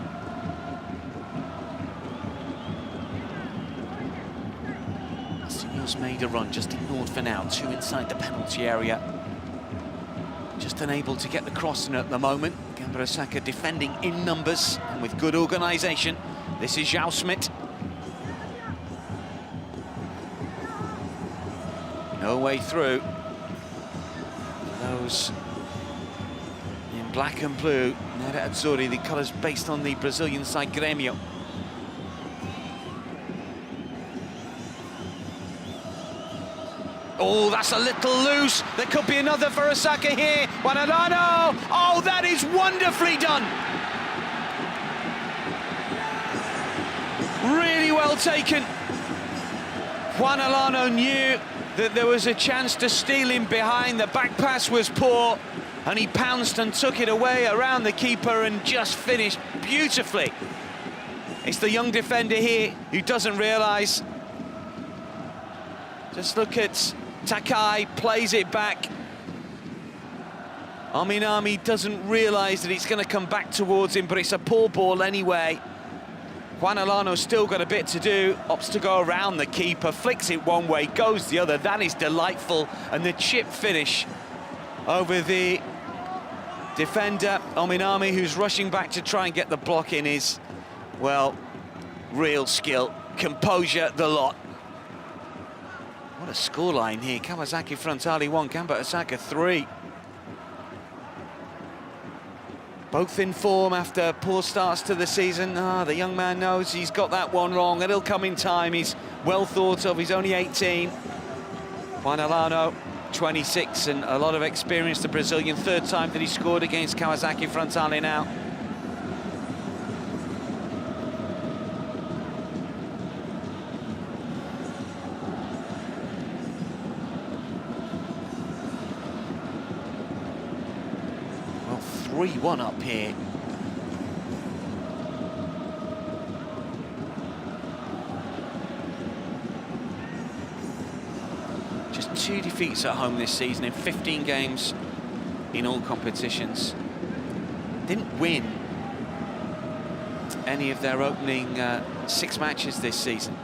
Marcinho's made a run, just ignored for now. 2 inside the penalty area. Just unable to get the cross in at the moment. Gamba Osaka defending in numbers and with good organisation. This is Zhao Schmidt. No way through. Those in black and blue, Nera Azzurri, the colours based on the Brazilian side Grêmio. Oh, that's a little loose. There could be another for Osaka here. Juan Alano. Oh, that is wonderfully done. Really well taken. Juan Alano knew that there was a chance to steal him behind. The back pass was poor, and he pounced and took it away around the keeper and just finished beautifully. It's the young defender here who doesn't realise. Just look at Takai, plays it back. Aminami doesn't realise that it's going to come back towards him, but it's a poor ball anyway. Juan Alano's still got a bit to do, opts to go around the keeper, flicks it one way, goes the other. That is delightful, and the chip finish over the defender, Aminami, who's rushing back to try and get the block in, is, well, real skill, composure, the lot. What a scoreline here. Kawasaki Frontale 1, Gamba Osaka 3. Both in form after poor starts to the season. The young man knows he's got that one wrong. It'll come in time. He's well thought of. He's only 18. Juan Alano, 26, and a lot of experience. The Brazilian, third time that he scored against Kawasaki Frontale now. Well, 3-1 up here. Just 2 defeats at home this season in 15 games in all competitions. Didn't win any of their opening 6 matches this season.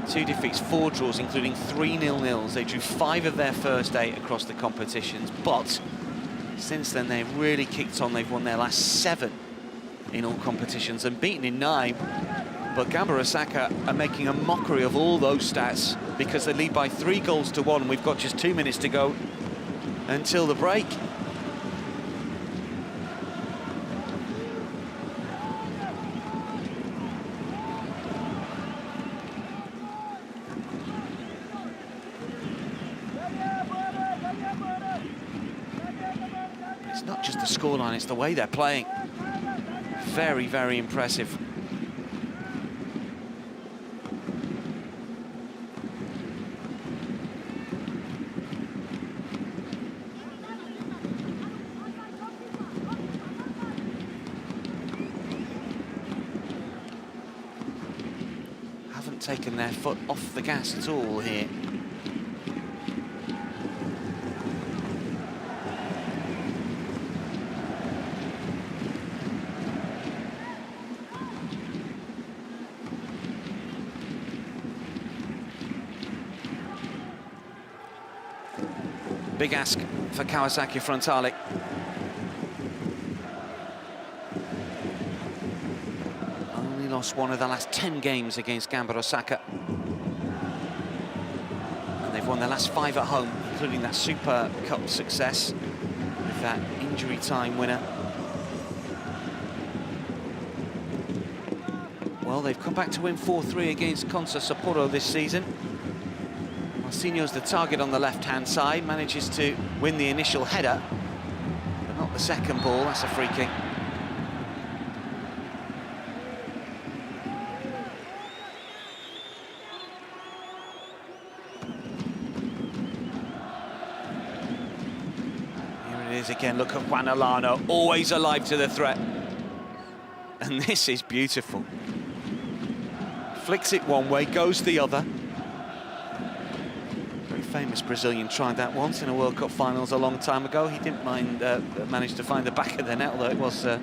2 defeats, 4 draws, including 3 0-0s. They drew 5 of their first 8 across the competitions, but since then they've really kicked on. They've won their last 7 in all competitions and beaten in 9. But Gamba Osaka are making a mockery of all those stats because they lead by 3 goals to 1. We've got just 2 minutes to go until the break. But it's not just the scoreline, it's the way they're playing. very, very impressive. Haven't taken their foot off the gas at all here. Big ask for Kawasaki Frontale. Only lost one of the last 10 games against Gamba Osaka. And they've won their last 5 at home, including that Super Cup success with that injury time winner. Well, they've come back to win 4-3 against Consa Sapporo this season. Marcinho's the target on the left-hand side, manages to win the initial header, but not the second ball. That's a free kick. Here it is again, look at Juan Alano, always alive to the threat. And this is beautiful. Flicks it one way, goes the other. Famous Brazilian tried that once in a World Cup finals a long time ago. He didn't mind, manage to find the back of the net, although it was a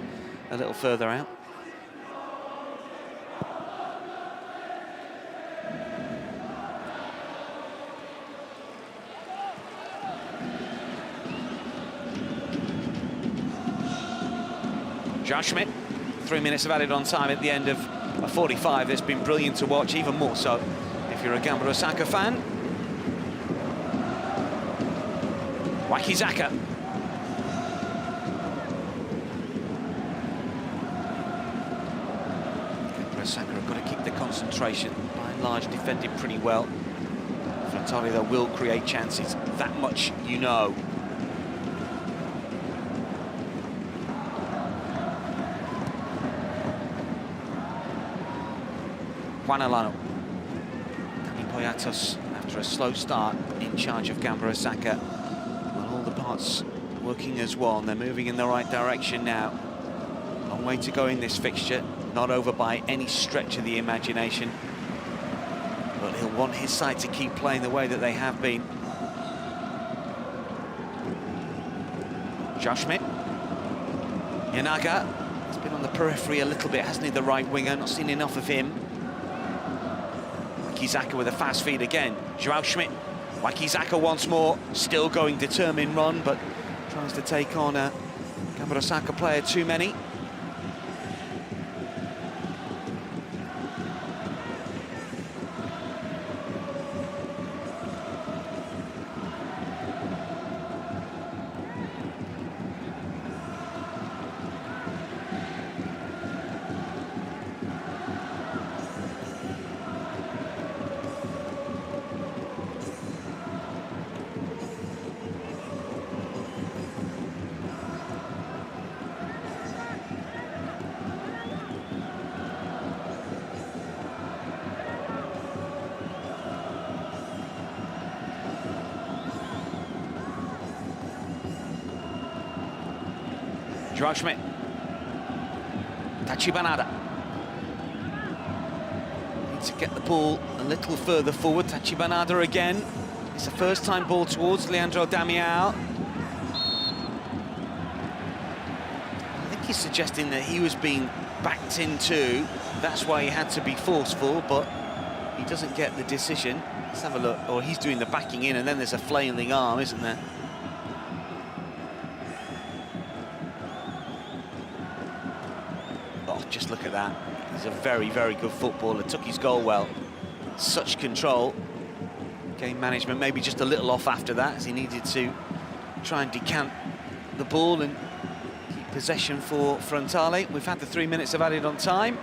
little further out. Josh Schmidt, 3 minutes of added on time at the end of a 45. It's been brilliant to watch, even more so if you're a Gamba Osaka fan. Wakizaka. Gamba Osaka have got to keep the concentration, by and large defending pretty well. Frontale, though, will create chances, that much you know. Juan Alano. Dani Poyatos, after a slow start, in charge of Gamba Osaka. All the parts working as one. They're moving in the right direction now. Long way to go in this fixture. Not over by any stretch of the imagination. But he'll want his side to keep playing the way that they have been. Josh Schmidt. Yanaga. He's been on the periphery a little bit, hasn't he, the right winger? Not seen enough of him. Wakizaka with a fast feed again. Joao Schmidt. Wakizaka once more, still going determined run, but tries to take on a Gamba Osaka player too many. Joao Schmidt. Tachibanada. Needs to get the ball a little further forward. Tachibanada again. It's a first-time ball towards Leandro Damião. I think he's suggesting that he was being backed into. That's why he had to be forceful, but he doesn't get the decision. Let's have a look. Or he's doing the backing in, and then there's a flailing arm, isn't there? Just look at that. He's a very, very good footballer. Took his goal well. Such control. Game management maybe just a little off after that, as he needed to try and decant the ball and keep possession for Frontale. We've had the 3 minutes of added on time.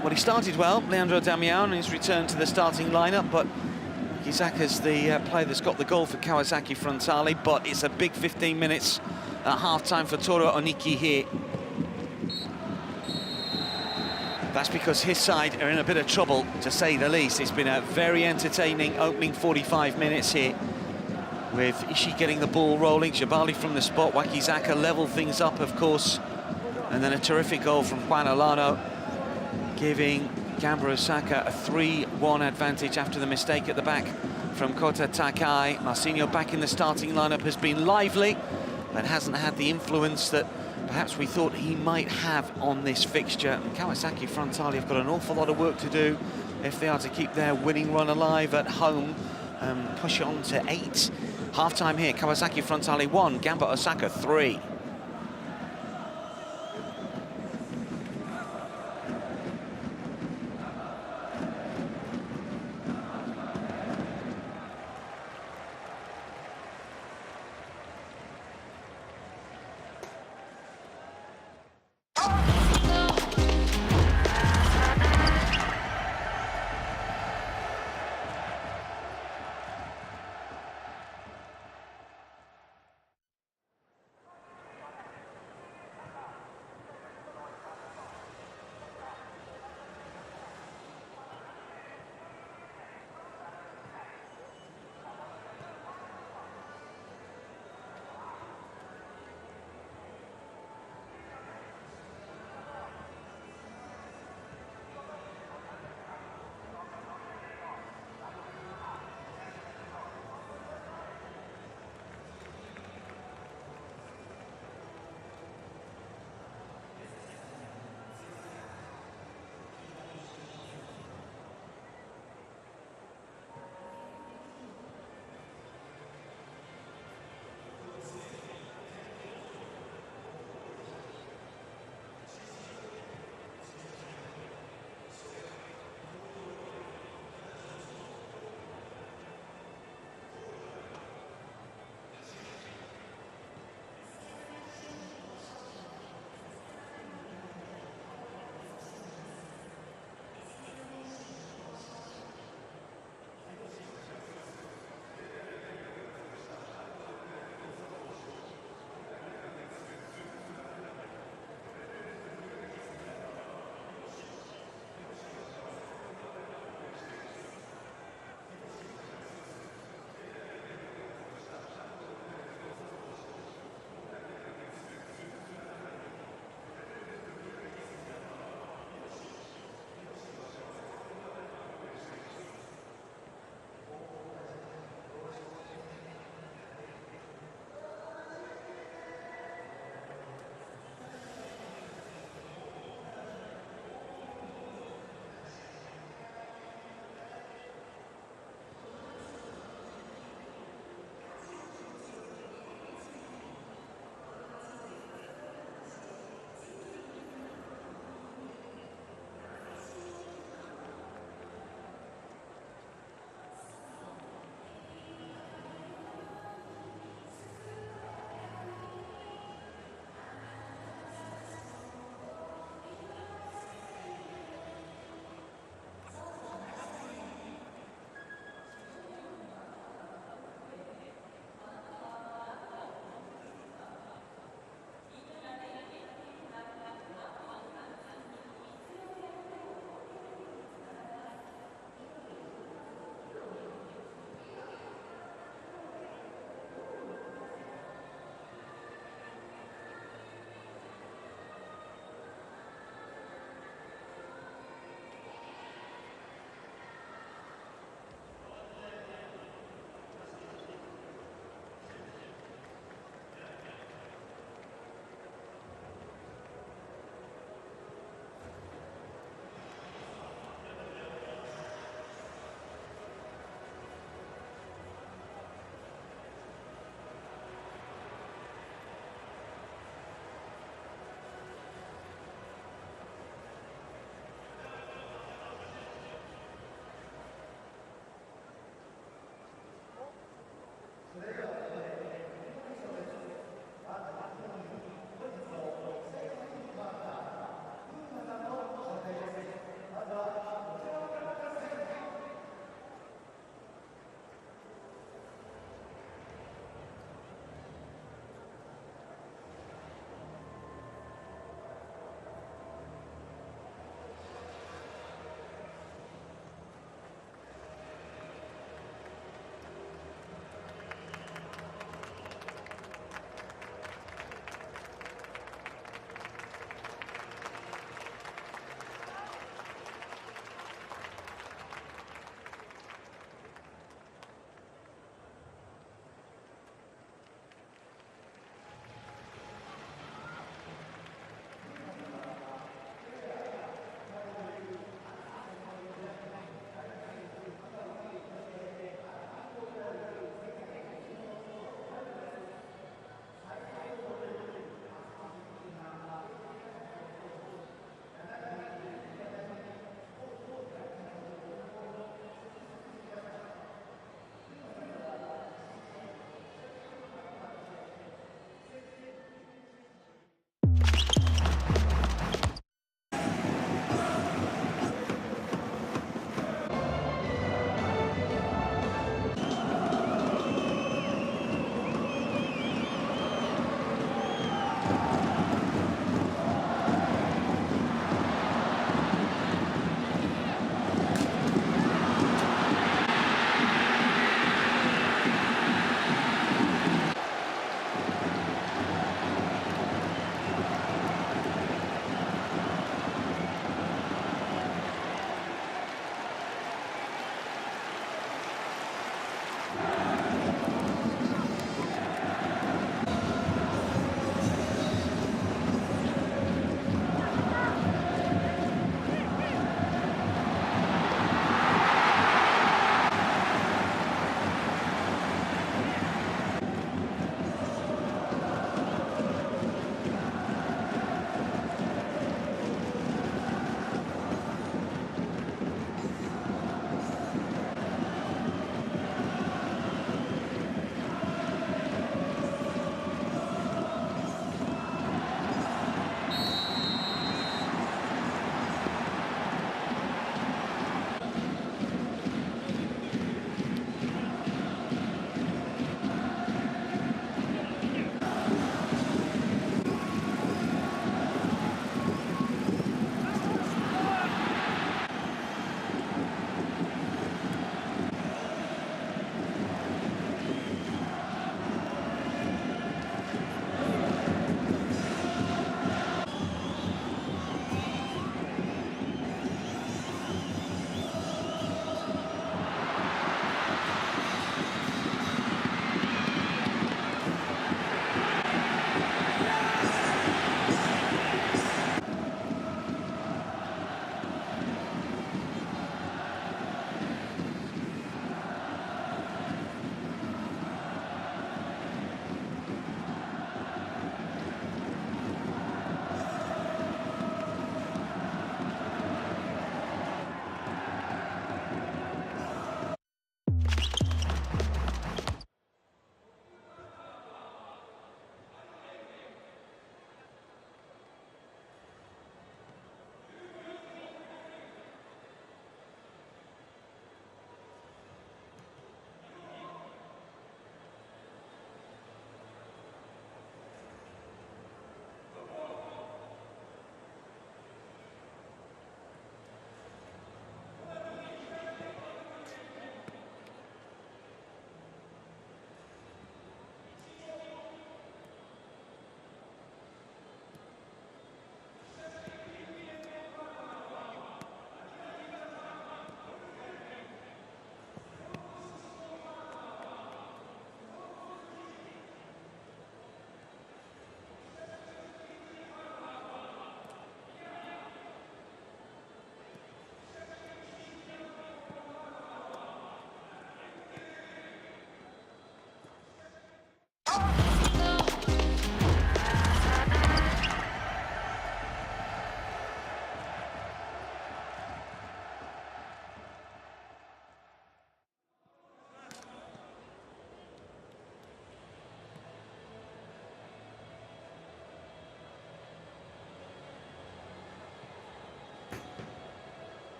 Well, he started well, Leandro Damião, and he's returned to the starting lineup, but Wakizaka's the player that's got the goal for Kawasaki Frontale, but it's a big 15 minutes at half-time for Toru Oniki here. That's because his side are in a bit of trouble, to say the least. It's been a very entertaining opening 45 minutes here, with Ishii getting the ball rolling, Jabali from the spot, Wakizaka leveled things up, of course, and then a terrific goal from Juan Alano, giving Gamba Osaka a 3-1 advantage after the mistake at the back from Kota Takai. Marcinho back in the starting lineup has been lively, but hasn't had the influence that perhaps we thought he might have on this fixture. And Kawasaki Frontale have got an awful lot of work to do if they are to keep their winning run alive at home and push on to 8. Half-time here, Kawasaki Frontale 1, Gamba Osaka 3.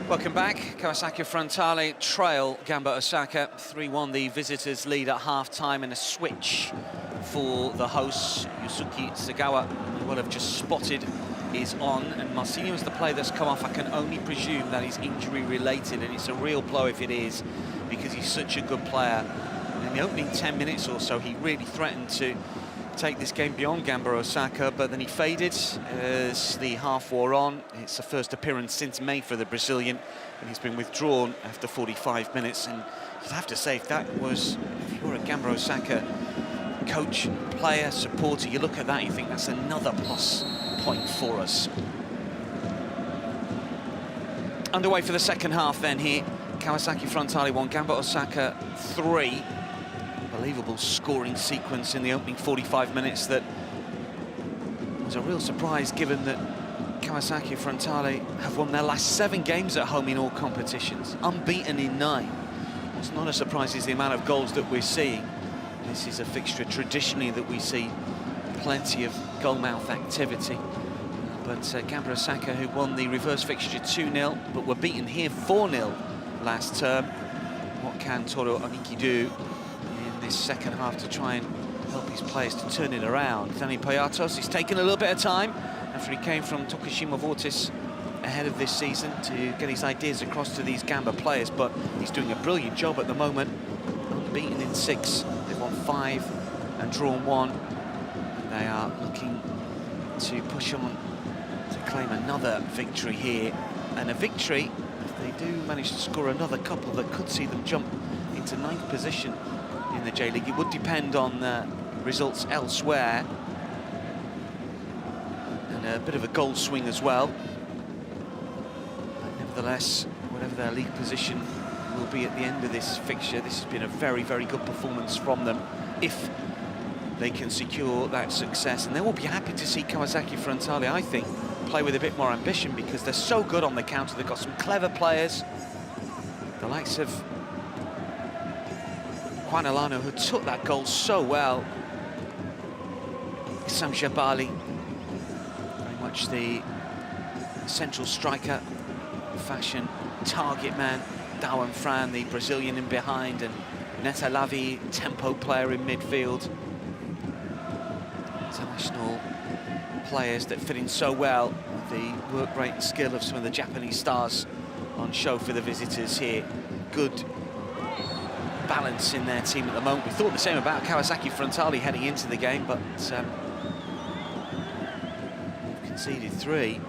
Welcome back. Kawasaki Frontale trail Gamba Osaka. 3-1 the visitors lead at half-time, and a switch for the hosts. Yusuke Sagawa, who will have just spotted, is on, and Marcinho is the player that's come off. I can only presume that is injury-related, and it's a real blow if it is, because he's such a good player. And in the opening 10 minutes or so, he really threatened to take this game beyond Gamba Osaka, but then he faded as the half wore on. It's the first appearance since May for the Brazilian, and he's been withdrawn after 45 minutes. And you'd have to say, if you're a Gamba Osaka coach, player, supporter, you look at that, you think that's another plus point for us. Underway for the second half then here. Kawasaki Frontale 1, Gamba Osaka 3. Unbelievable scoring sequence in the opening 45 minutes that was a real surprise, given that Kawasaki Frontale have won their last 7 games at home in all competitions, unbeaten in 9. It's not a surprise is the amount of goals that we're seeing. This is a fixture traditionally that we see plenty of goal-mouth activity. But Gamba Osaka, who won the reverse fixture 2-0, but were beaten here 4-0 last term. What can Toru Oniki do this second half to try and help his players to turn it around? Danny Payatos, he's taken a little bit of time after he came from Tokushima Vortis ahead of this season to get his ideas across to these Gamba players, but he's doing a brilliant job at the moment. Unbeaten in 6, they've won 5 and drawn 1. And they are looking to push on to claim another victory here, and a victory, if they do manage to score another couple, that could see them jump into 9th position in the J-League. It would depend on results elsewhere, and a bit of a goal swing as well. But nevertheless, whatever their league position will be at the end of this fixture, this has been a very, very good performance from them if they can secure that success. And they will be happy to see Kawasaki Frontale, I think, play with a bit more ambition, because they're so good on the counter. They've got some clever players, the likes of Juan Alano, who took that goal so well. Sam Jabali, very much the central striker fashion, target man. Dawan Fran, the Brazilian, in behind, and Neta Lavi, tempo player in midfield. International players that fit in so well with the work rate and skill of some of the Japanese stars on show for the visitors here. Good balance in their team at the moment. We thought the same about Kawasaki Frontale heading into the game, but they've conceded 3.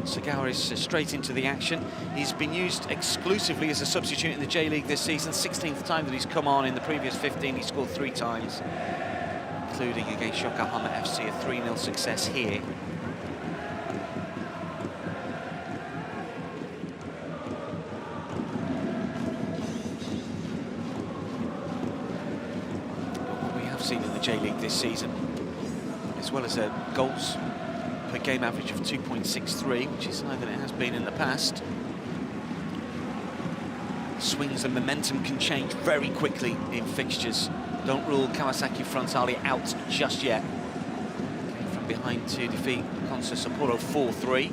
Sagawa is straight into the action. He's been used exclusively as a substitute in the J-League this season. 16th time that he's come on. In the previous 15, he scored 3 times, including against Yokohama FC, a 3-0 success here. Seen in the J-League this season, as well as a goals per game average of 2.63, which is higher than it has been in the past. Swings and momentum can change very quickly in fixtures. Don't rule Kawasaki Frontale out just yet. Came from behind to defeat Consa Sapporo 4-3,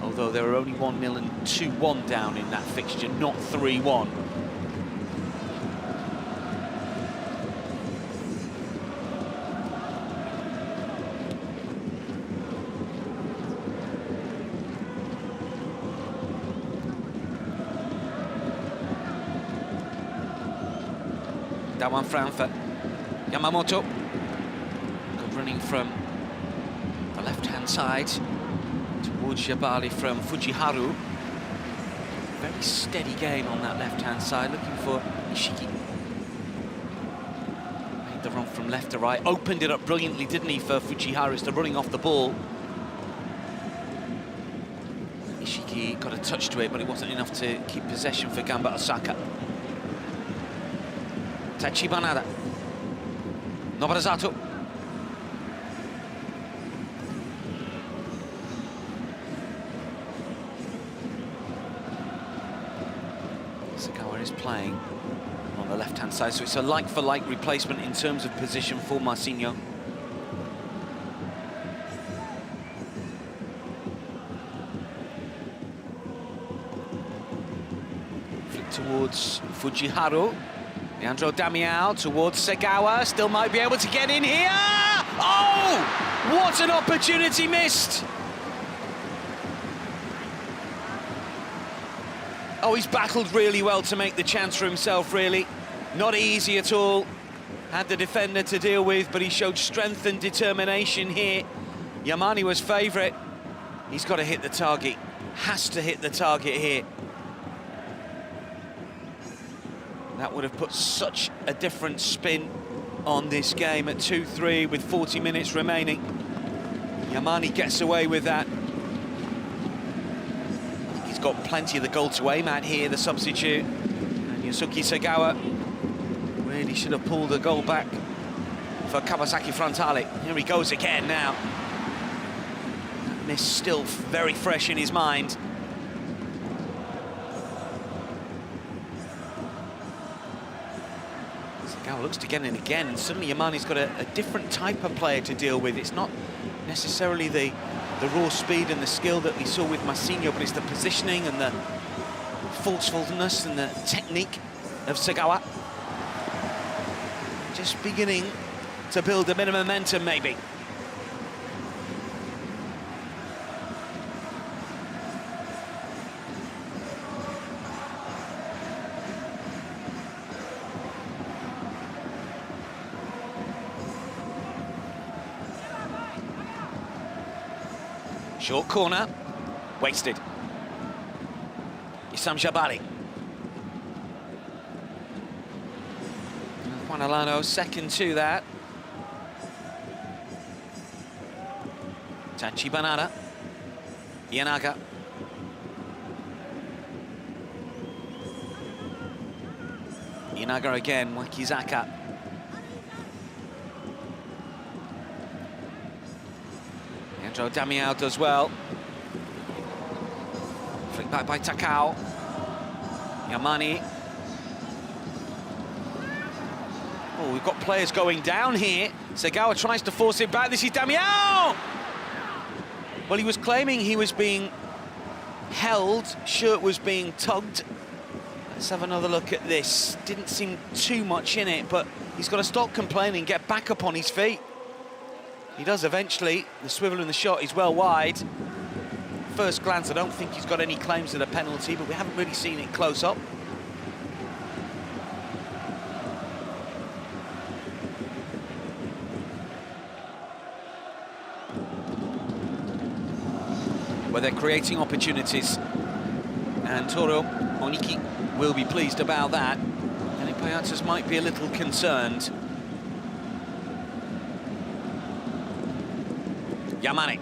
although there are only 1-0 and 2-1 down in that fixture, not 3-1. Dawan Fran for Yamamoto. Good running from the left-hand side towards Jabali from Fujiharu. Very steady game on that left-hand side, looking for Ishiki. Made the run from left to right, opened it up brilliantly, didn't he, for Fujiharu? It's the running off the ball. Ishiki got a touch to it, but it wasn't enough to keep possession for Gamba Osaka. Tachibanada. Nobarazato. Sagawa is playing on the left-hand side, so it's a like-for-like replacement in terms of position for Marcinho. Flick towards Fujiharu. Leandro Damião towards Sagawa, still might be able to get in here! Oh! What an opportunity missed! Oh, he's battled really well to make the chance for himself, really. Not easy at all. Had the defender to deal with, but he showed strength and determination here. Yamani was favourite. He's got to hit the target. Has to hit the target here. That would have put such a different spin on this game at 2-3 with 40 minutes remaining. Yamani gets away with that. He's got plenty of the goal to aim at here, the substitute. And Yusuke Sagawa really should have pulled the goal back for Kawasaki Frontale. Here he goes again now. That miss still very fresh in his mind. Looks to get in again, and suddenly Yamani's got a different type of player to deal with. It's not necessarily the raw speed and the skill that we saw with Marcinho, but it's the positioning and the forcefulness and the technique of Sagawa. Just beginning to build a bit of momentum, maybe. Short corner, wasted. Issam Jabari. Juan Alano, second to that. Tachibanada. Ianaga. Ianaga again, Wakizaka. Leandro Damião does well. Flick back by Takao. Yamani. Oh, we've got players going down here. Sagawa tries to force it back. This is Damião! Well, he was claiming he was being held. Shirt was being tugged. Let's have another look at this. Didn't seem too much in it, but he's got to stop complaining, get back up on his feet. He does eventually. The swivel in the shot is well wide. First glance, I don't think he's got any claims of a penalty, but we haven't really seen it close up. Well, they're creating opportunities, and Toro Oniki will be pleased about that. And Payatas might be a little concerned. Yamani.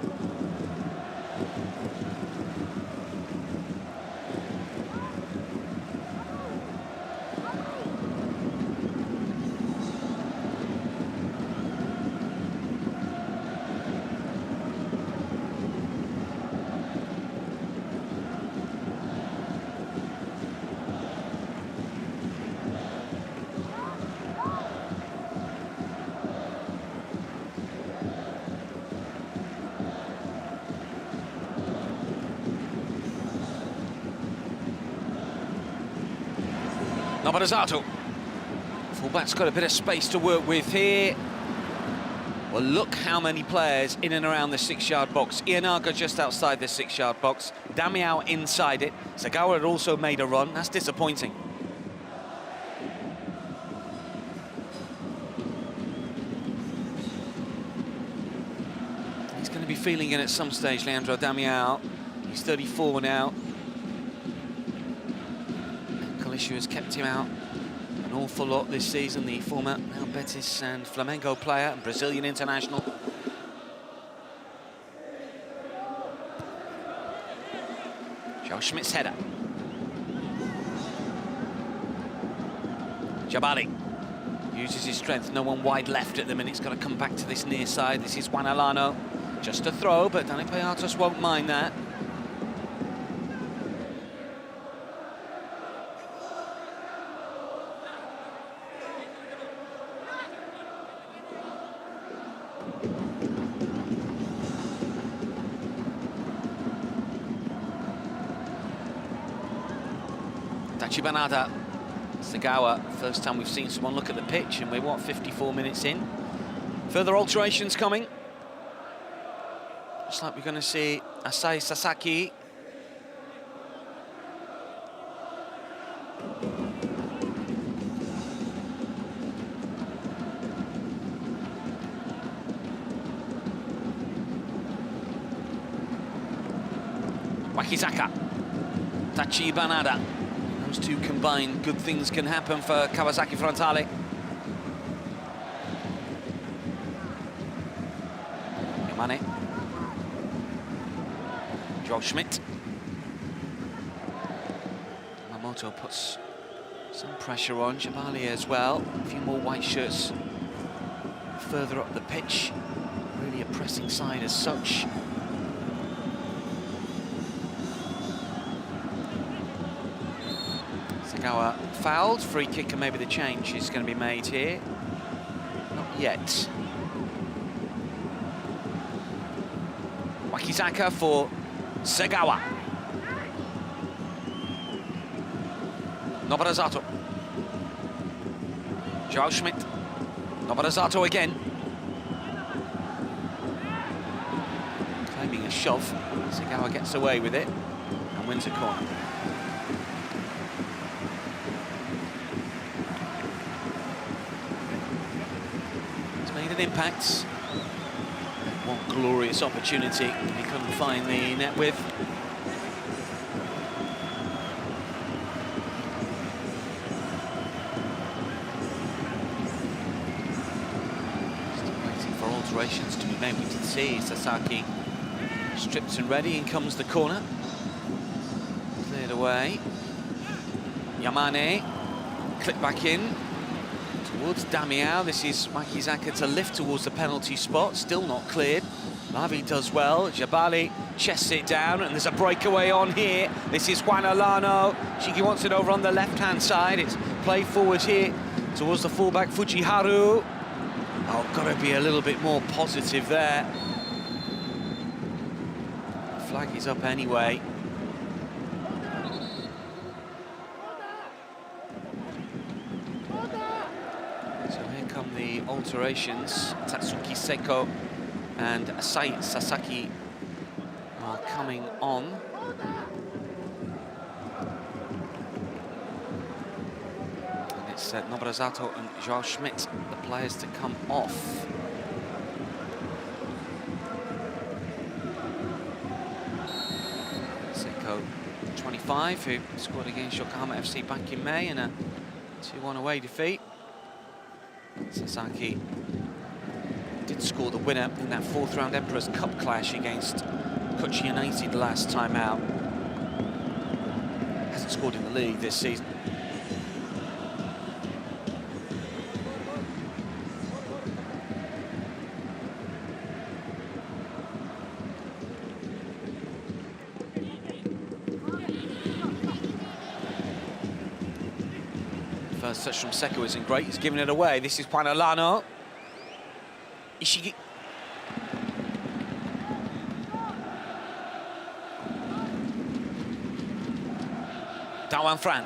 Nobarazato. Fullback's got a bit of space to work with here. Well, look how many players in and around the 6-yard box. Ianaga just outside the 6-yard box. Damião inside it. Sagawa had also made a run. That's disappointing. He's going to be feeling it at some stage, Leandro Damião. He's 34 now. issue has kept him out an awful lot this season, the former Real Betis and Flamengo player and Brazilian international. Joe Schmidt's header. Jabali uses his strength, no one wide left at them, and it's got to come back to this near side. This is Juan Alano. Just a throw, but Dani Payatos won't mind that. Tachibanada, Sagawa, first time we've seen someone look at the pitch, and we're, what, 54 minutes in? Further alterations coming. Looks like we're going to see Asai Sasaki. Wakizaka, Tachibanada. Those two combined, good things can happen for Kawasaki Frontale. Yamane. Joel Schmidt. Yamamoto puts some pressure on. Jabali as well. A few more white shirts further up the pitch. Really a pressing side as such. Sagawa fouled. Free kick, and maybe the change is going to be made here. Not yet. Wakizaka for Sagawa. Nobarazato. Joao Schmidt. Nobarazato again. Claiming a shove. Sagawa gets away with it and wins a corner. It's made an impact. One glorious opportunity he couldn't find the net with. Still waiting for alterations to be made. We can see Sasaki stripped and ready. In comes the corner. Cleared away. Yamane, clip back in. Towards Damiao. This is Wakizaka to lift towards the penalty spot. Still not cleared. Lavi does well. Jabali chests it down, and there's a breakaway on here. This is Juan Alano. Shiki wants it over on the left-hand side. It's played forward here towards the fullback Fujiharu. Oh, got to be a little bit more positive there. Flag is up anyway. The alterations. Tatsuki Seko and Asai Sasaki are coming on. And it's Nobarazato and Joao Schmidt, the players to come off. Seko, 25, who scored against Yokohama FC back in May in a 2-1 away defeat. Sasaki did score the winner in that fourth round Emperor's Cup clash against Kochi United last time out. Hasn't scored in the league this season. First touch from Seko isn't great, he's giving it away. This is Juan Alano. Ishigi. Dawan Fran.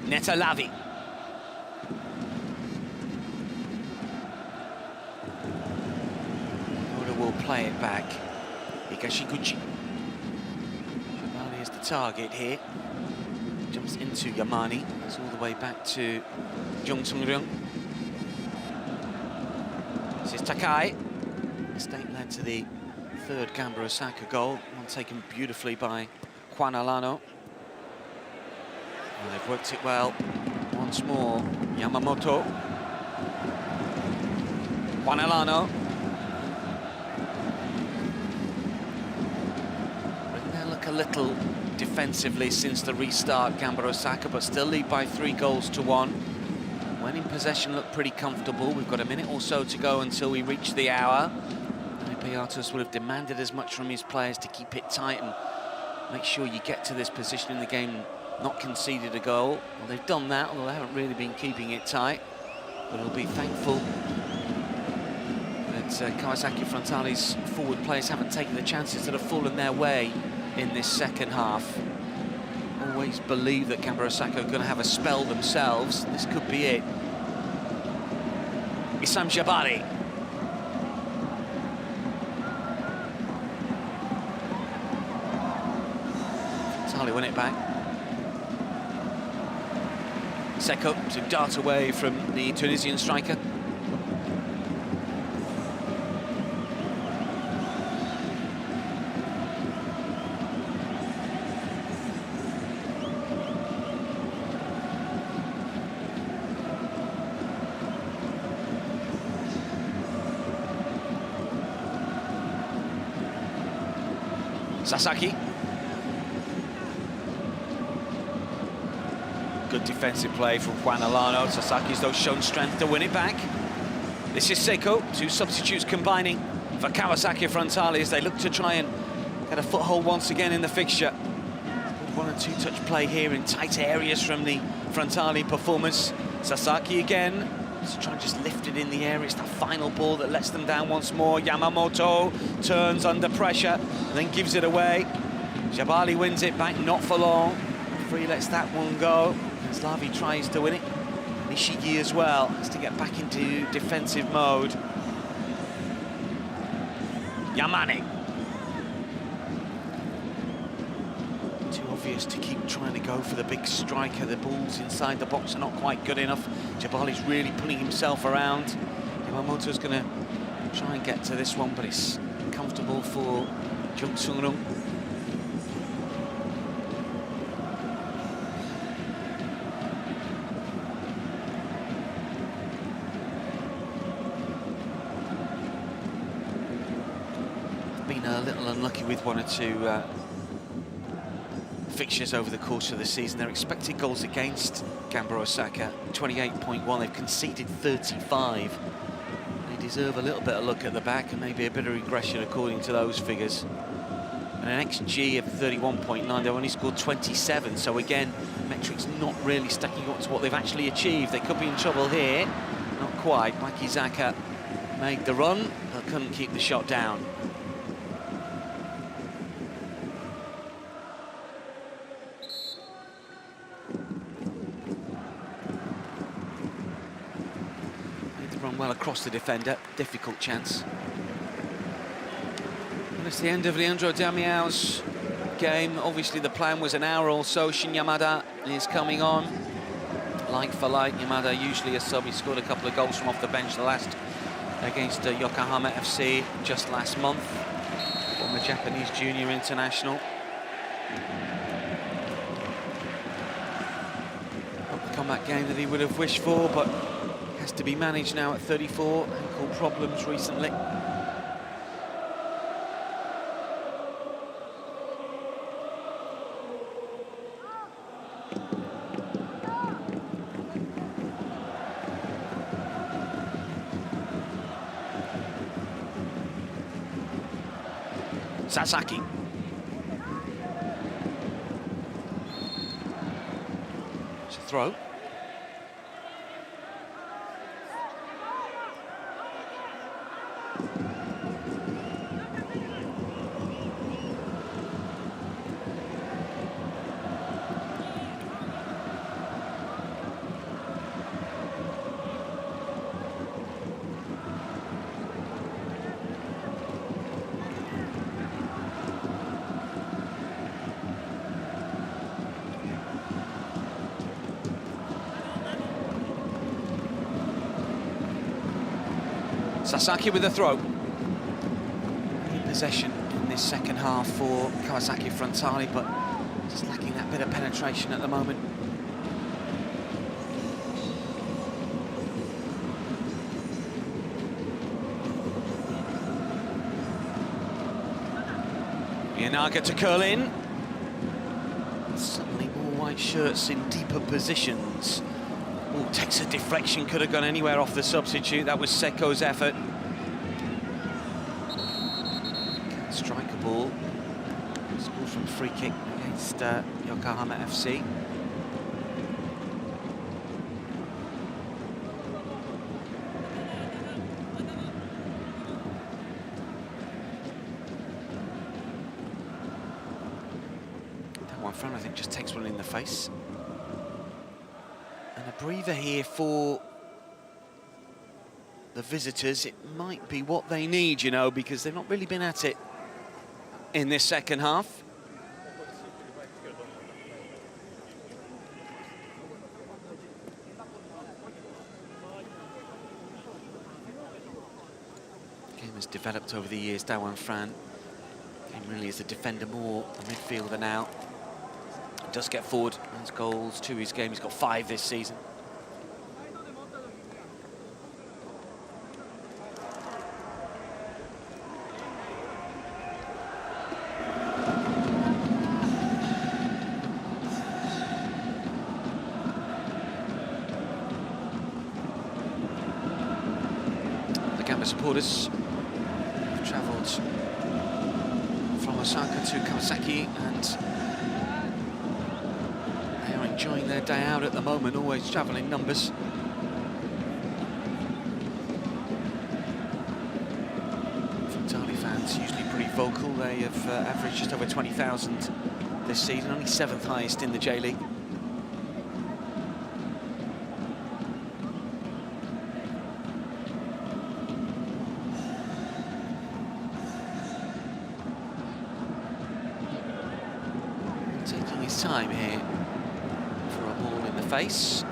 Neta Lavi. Oda will play it back. Higashiguchi. Yamane is the target here. Jumps into Yamani. It's all the way back to Jung Sung-ryung. This is Takai. Mistake led to the third Gamba Osaka goal. One taken beautifully by Juan Alano. Well, they've worked it well. Once more, Yamamoto. Juan Elano. They look a little defensively since the restart, Gamba Osaka, but still lead by 3-1. When in possession, look pretty comfortable. We've got a minute or so to go until we reach the hour. Piatos would have demanded as much from his players to keep it tight and make sure you get to this position in the game, not conceded a goal. Well, they've done that, although they haven't really been keeping it tight. But they'll be thankful that Kawasaki Frontale's forward players haven't taken the chances that have fallen their way in this second half. Always believe that Gamba Osaka are going to have a spell themselves. This could be it. Issam Jabari. Frontale win it back. Seko to dart away from the Tunisian striker. Sasaki. Good defensive play from Juan Elano. Sasaki's though shown strength to win it back. This is Seko, 2 substitutes combining for Kawasaki Frontale as they look to try and get a foothold once again in the fixture. Good 1 and 2 touch play here in tight areas from the Frontale performers. Sasaki again, to try and just lift it in the air. It's that final ball that lets them down once more. Yamamoto turns under pressure and then gives it away. Jabali wins it back, not for long. Free lets that one go. Slavi tries to win it. Nishigi as well has to get back into defensive mode. Yamane. Too obvious to keep trying to go for the big striker. The balls inside the box are not quite good enough. Jabali's really pulling himself around. Yamamoto's going to try and get to this one, but it's comfortable for Jung Sung-rung. Been a little unlucky with 1 or 2 fixtures over the course of the season. Their expected goals against Gamba Osaka, 28.1. They've conceded 35. They deserve a little bit of luck at the back and maybe a bit of regression according to those figures. And an XG of 31.9. They've only scored 27. So again, metrics not really stacking up to what they've actually achieved. They could be in trouble here. Not quite. Makizaka made the run, but couldn't keep the shot down. Run well across the defender, difficult chance. And it's the end of Leandro Damião's game. Obviously the plan was an hour or so. Shin Yamada is coming on. Like for like, Yamada usually a sub. He scored a couple of goals from off the bench, the last against Yokohama FC just last month. Former Japanese junior international. Not the comeback game that he would have wished for, but has to be managed now at 34. Ankle problems recently. Sasaki. It's a throw. Sasaki with the throw. In possession in this second half for Kawasaki Frontale, but just lacking that bit of penetration at the moment. Ienaga to curl in. Suddenly more white shirts in deeper positions. Oh, takes a deflection, could have gone anywhere off the substitute. That was Seko's effort. Can't strike a ball. Score from free kick against Yokohama FC. Front, I think, just takes one in the face. And a breather here for the visitors. It might be what they need, you know, because they've not really been at it in this second half. The game has developed over the years. Dawan Fran game really is a defender more, a midfielder now. Does get forward, has goals to his game. He's got 5 this season. The Gamba supporters have travelled from Osaka to Kawasaki and enjoying their day out at the moment, always travelling numbers. Frontale fans usually pretty vocal. They have averaged just over 20,000 this season, only 7th highest in the J-League. Taking his time here. Ball in the face.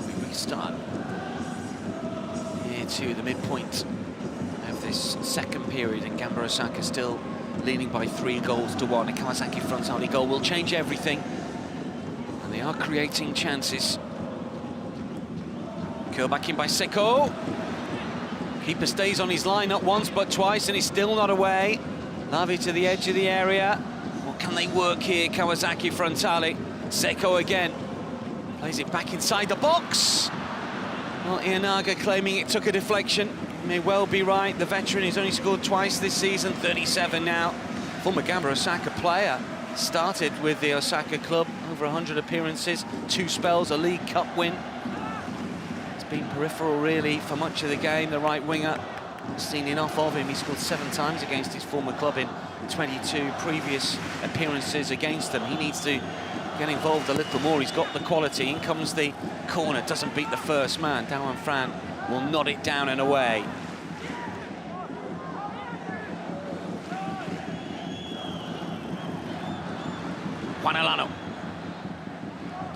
We restart here to the midpoint of this second period, and Gamba Osaka still leading by 3-1. A Kawasaki Frontale goal will change everything. And they are creating chances. Curl back in by Seko. Keeper stays on his line, not once but twice, and he's still not away. Lavi to the edge of the area. What can they work here, Kawasaki Frontale? Seko again. Plays it back inside the box. Well, Ienaga claiming it took a deflection. May well be right. The veteran has only scored twice this season, 37 now. Former Gamba Osaka player. Started with the Osaka club, over 100 appearances, 2 spells, a League Cup win. It's been peripheral really for much of the game. The right winger, seen enough of him. He scored 7 times against his former club in 22 previous appearances against them. He needs to get involved a little more. He's got the quality. In comes the corner, doesn't beat the first man. Dawan Fran will nod it down and away. Juan Alano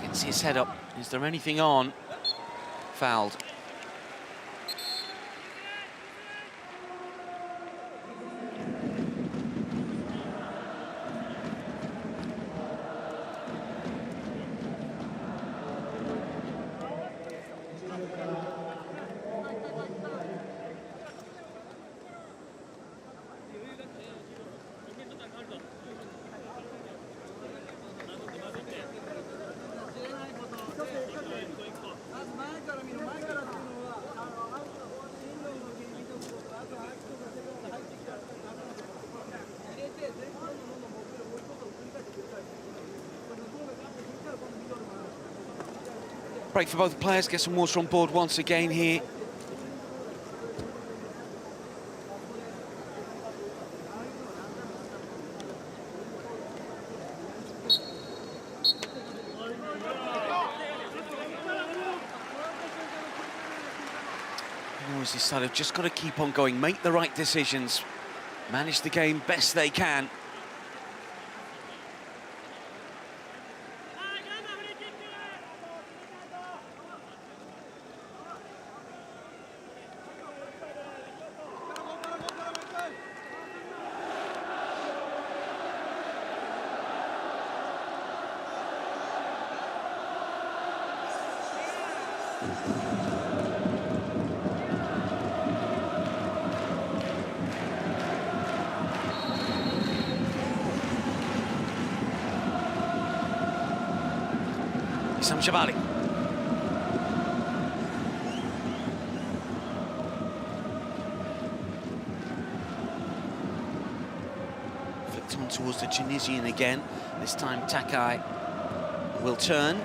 gets his head up. Is there anything on? Fouled. Break for both players, get some water on board once again here. Always decided, just got to keep on going, make the right decisions, manage the game best they can. Sam Shabali. Flicked on towards the Tunisian again. This time Takai will turn.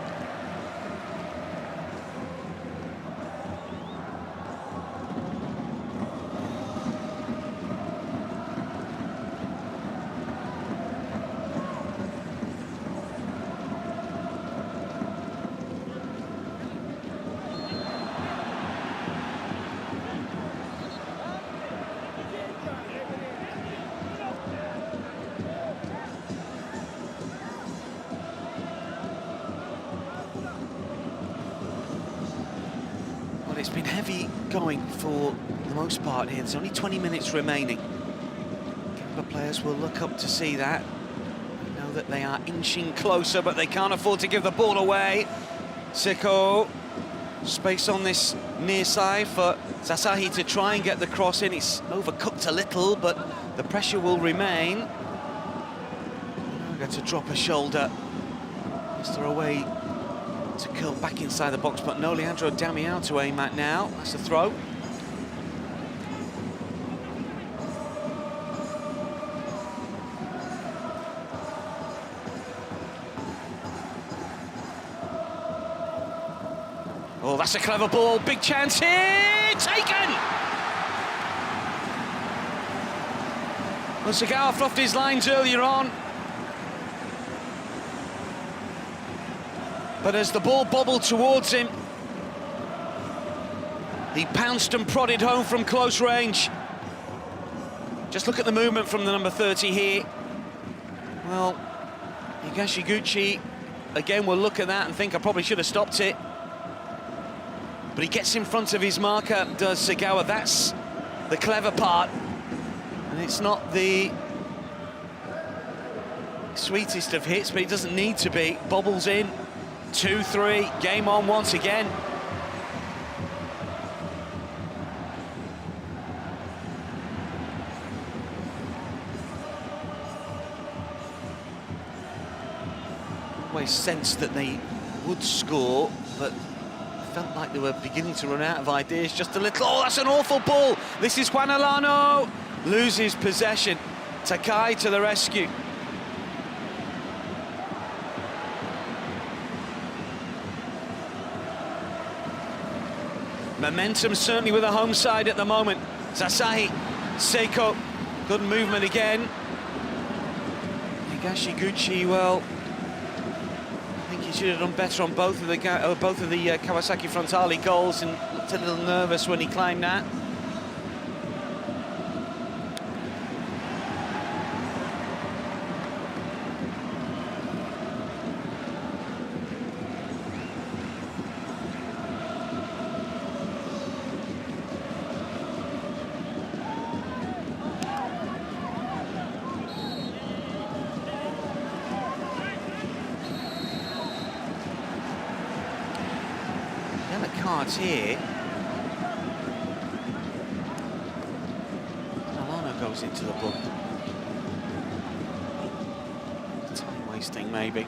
It's been heavy going for the most part here. There's only 20 minutes remaining. The players will look up to see that. They know that they are inching closer, but they can't afford to give the ball away. Seko, space on this near side for Sasahi to try and get the cross in. It's overcooked a little, but the pressure will remain. Got to drop a shoulder. Is there a way to curl back inside the box, but no Leandro Damião to aim at now. That's a throw. Oh, that's a clever ball. Big chance here. Taken! Well, Sagawa fluffed his lines earlier on. But as the ball bobbled towards him, he pounced and prodded home from close range. Just look at the movement from the number 30 here. Well, Higashiguchi, again, will look at that and think, I probably should have stopped it. But he gets in front of his marker, does Sagawa. That's the clever part. And it's not the sweetest of hits, but he doesn't need to be. Bobbles in. 2-3, game on once again. Always sensed that they would score, but felt like they were beginning to run out of ideas just a little. Oh, that's an awful ball. This is Juan Alano. Loses possession. Takai to the rescue. Momentum certainly with the home side at the moment. Sasahi, Seiko, good movement again. Higashiguchi, well, I think he should have done better on both of the Kawasaki Frontale goals, and looked a little nervous when he climbed that. Cards here. Alano goes into the book. Time wasting, maybe.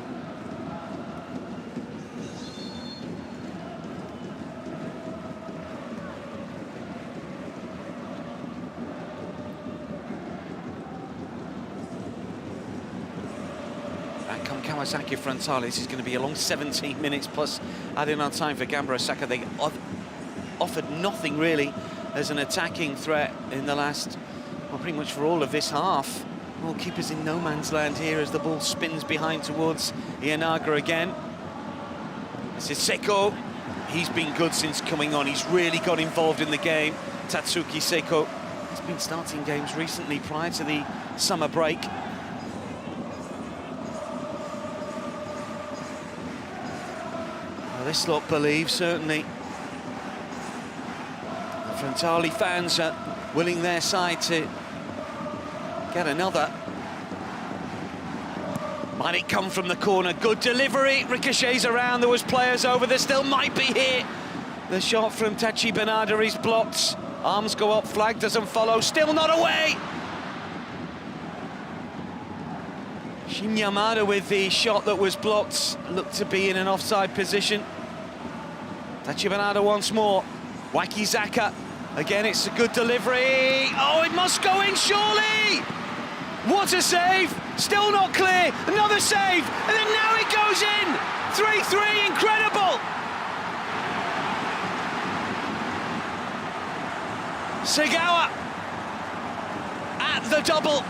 Back come Kawasaki Frontale. This is going to be a long 17 minutes plus adding on time for Gamba Osaka. They offered nothing really as an attacking threat in the last, well, pretty much for all of this half. All keepers in no man's land here as the ball spins behind towards Ianaga again. This is Seko. He's been good since coming on. He's really got involved in the game. Tatsuki Seko. He's been starting games recently prior to the summer break. Well, this lot believe, certainly. The Frontale fans are willing their side to get another. Might it come from the corner? Good delivery. Ricochets around. There was players over. There still might be here. The shot from Tachi Benada is blocked. Arms go up, flag doesn't follow, still not away! Shin Yamada with the shot that was blocked, looked to be in an offside position. Tachi Benada once more. Wakizaka, again it's a good delivery. Oh, it must go in surely! What a save! Still not clear, another save, and then now it goes in! 3-3, incredible! Segawa at the double.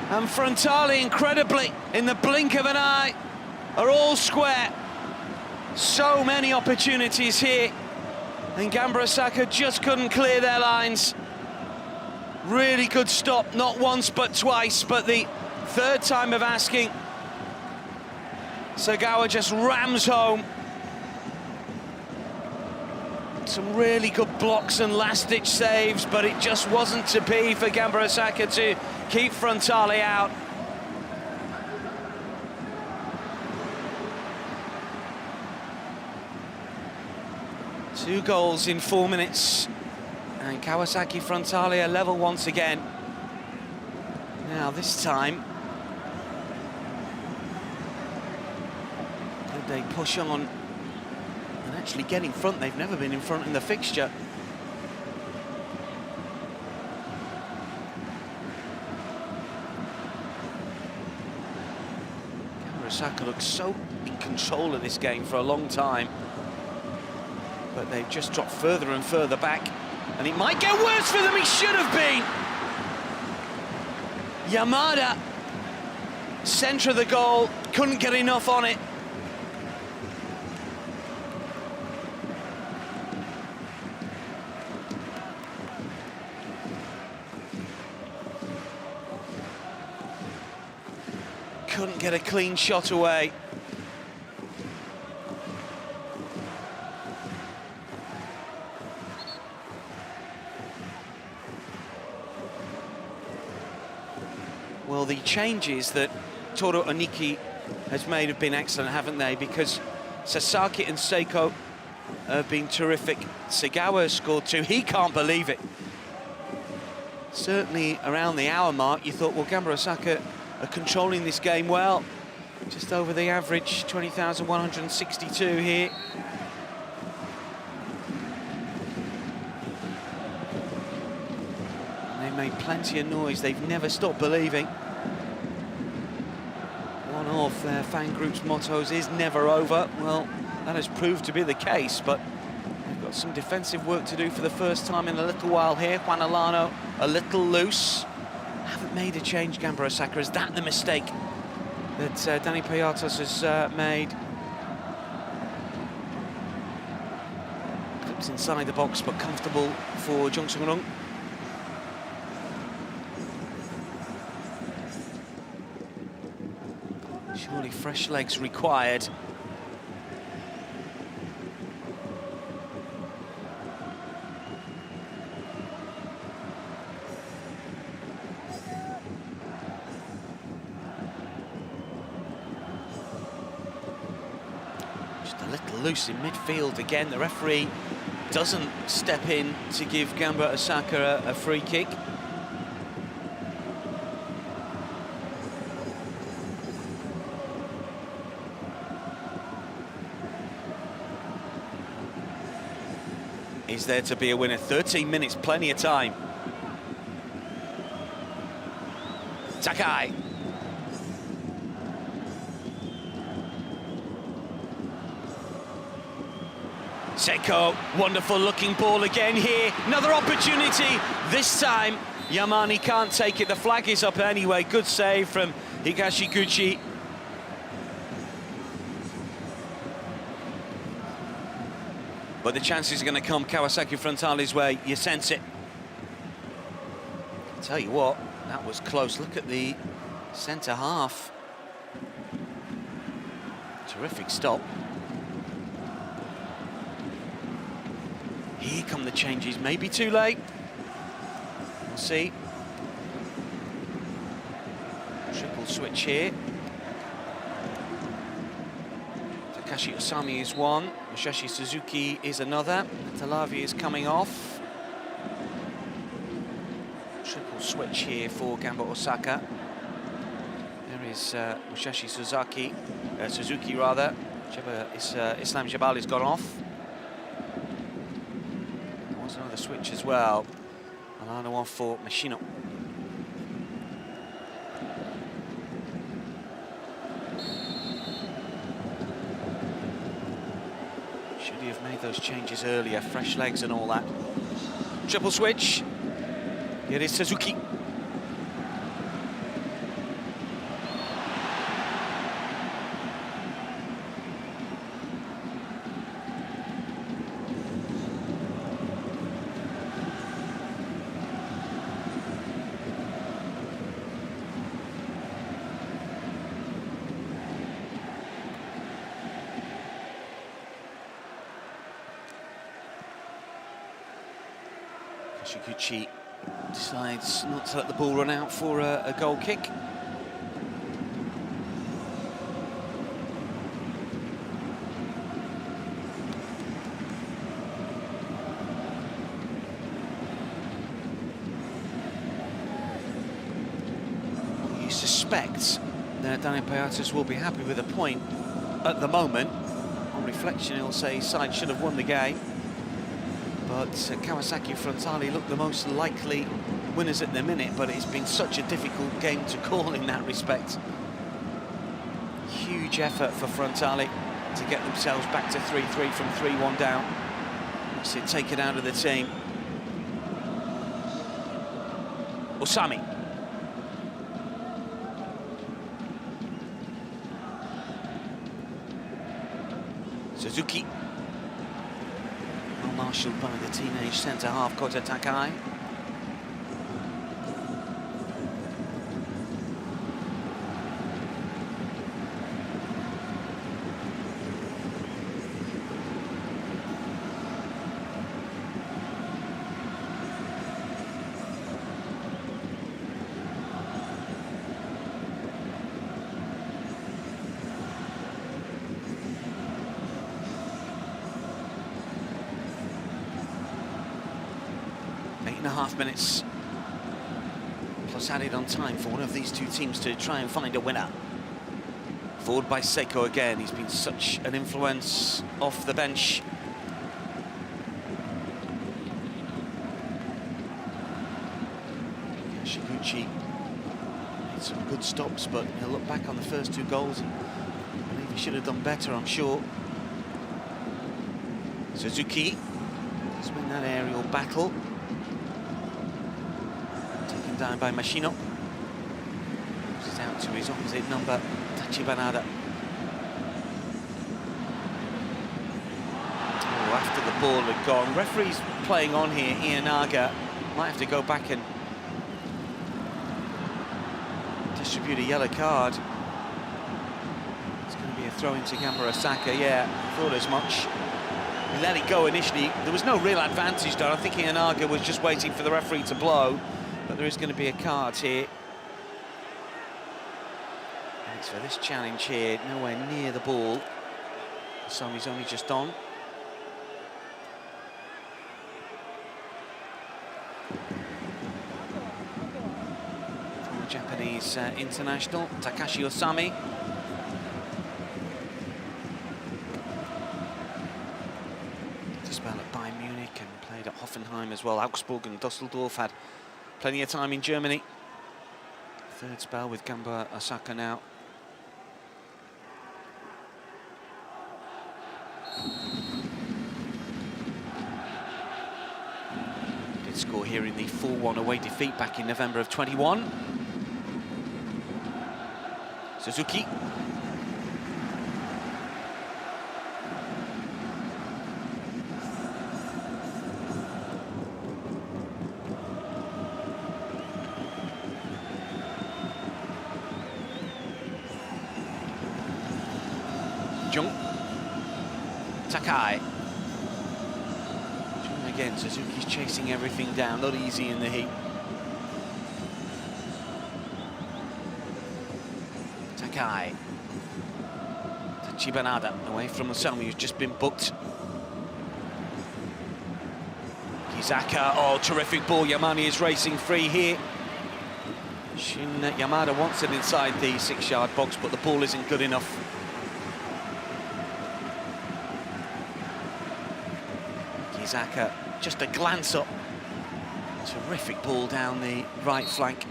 And Frontale, incredibly, in the blink of an eye, are all square. So many opportunities here. And Gamba Osaka just couldn't clear their lines. Really good stop, not once but twice, but the third time of asking. Segawa just rams home. Some really good blocks and last-ditch saves, but it just wasn't to be for Gamba Osaka to keep Frontale out. Two goals in 4 minutes, and Kawasaki Frontale are level once again. Now this time, could they push on and actually get in front? They've never been in front in the fixture. Gamba Osaka looks so in control of this game for a long time, but they've just dropped further and further back, and it might get worse for them. It should have been. Yamada, centre of the goal, couldn't get enough on it. Couldn't get a clean shot away. Well, the changes that Toro Oniki has made have been excellent, haven't they? Because Sasaki and Seiko have been terrific. Segawa has scored two. He can't believe it. Certainly around the hour mark, you thought, well, Gamba Osaka are controlling this game well. Just over the average, 20,162 here. And they made plenty of noise. They've never stopped believing. One of their fan group's mottos is never over. Well, that has proved to be the case, but they've got some defensive work to do for the first time in a little while here. Juan Alano a little loose. Haven't made a change, Gamba Osaka. Is that the mistake that Danny Payatos has made? Clips inside the box, but comfortable for Jung Sung-rung. Surely fresh legs required. Loose in midfield again. The referee doesn't step in to give Gamba Osaka a free kick. Is there to be a winner? 13 minutes, plenty of time. Takai. Seiko, wonderful looking ball again here. Another opportunity. This time, Yamani can't take it. The flag is up anyway. Good save from Higashiguchi. But the chances are going to come Kawasaki Frontale's way. You sense it. I'll tell you what, that was close. Look at the centre half. Terrific stop. Here come the changes, maybe too late. We'll see. Triple switch here. Takashi Osami is one. Musashi Suzuki is another. Talavi is coming off. Triple switch here for Gamba Osaka. There is Musashi Suzuki, rather. Islam Jabal has gone off. There was another switch as well. Alana off for Machino. Should he have made those changes earlier? Fresh legs and all that. Triple switch. Here is Suzuki. Kishiguchi decides not to let the ball run out for a goal kick. You suspect that Daniel Piatas will be happy with a point at the moment. On reflection, he'll say his side should have won the game. But Kawasaki Frontale look the most likely winners at the minute, but it's been such a difficult game to call in that respect. Huge effort for Frontale to get themselves back to 3-3 from 3-1 down. So take it out of the team. Osami. Suzuki. Marshalled by the teenage centre-half Kota Takai. And a half minutes plus added on time for one of these two teams to try and find a winner. Forward by Seiko again. He's been such an influence off the bench. Kishiguchi made some good stops, but he'll look back on the first two goals and believe he should have done better, I'm sure. Suzuki has won that aerial battle. Down by Machino. Moves it out to his opposite number, Tachibanada. Oh, after the ball had gone. Referee's playing on here, Ienaga. Might have to go back and distribute a yellow card. It's going to be a throw into Gamba Osaka. Yeah, I thought as much. He let it go initially. There was no real advantage though. I think Ienaga was just waiting for the referee to blow. But there is going to be a card here. And it's for this challenge here, nowhere near the ball. So he's only just on. Former Japanese international, Takashi Osami. Did spell at Bayern Munich and played at Hoffenheim as well. Augsburg and Dusseldorf had plenty of time in Germany. Third spell with Gamba Osaka now. Did score here in the 4-1 away defeat back in November of 21. Suzuki. Jung. Takai. Jung again, Suzuki's chasing everything down, not easy in the heat. Takai. Tachibanada away from Musomi, who's just been booked. Kizaka, oh, terrific ball. Yamane is racing free here. Shin Yamada wants it inside the 6-yard box, but the ball isn't good enough. Kizaka, just a glance up. Terrific ball down the right flank.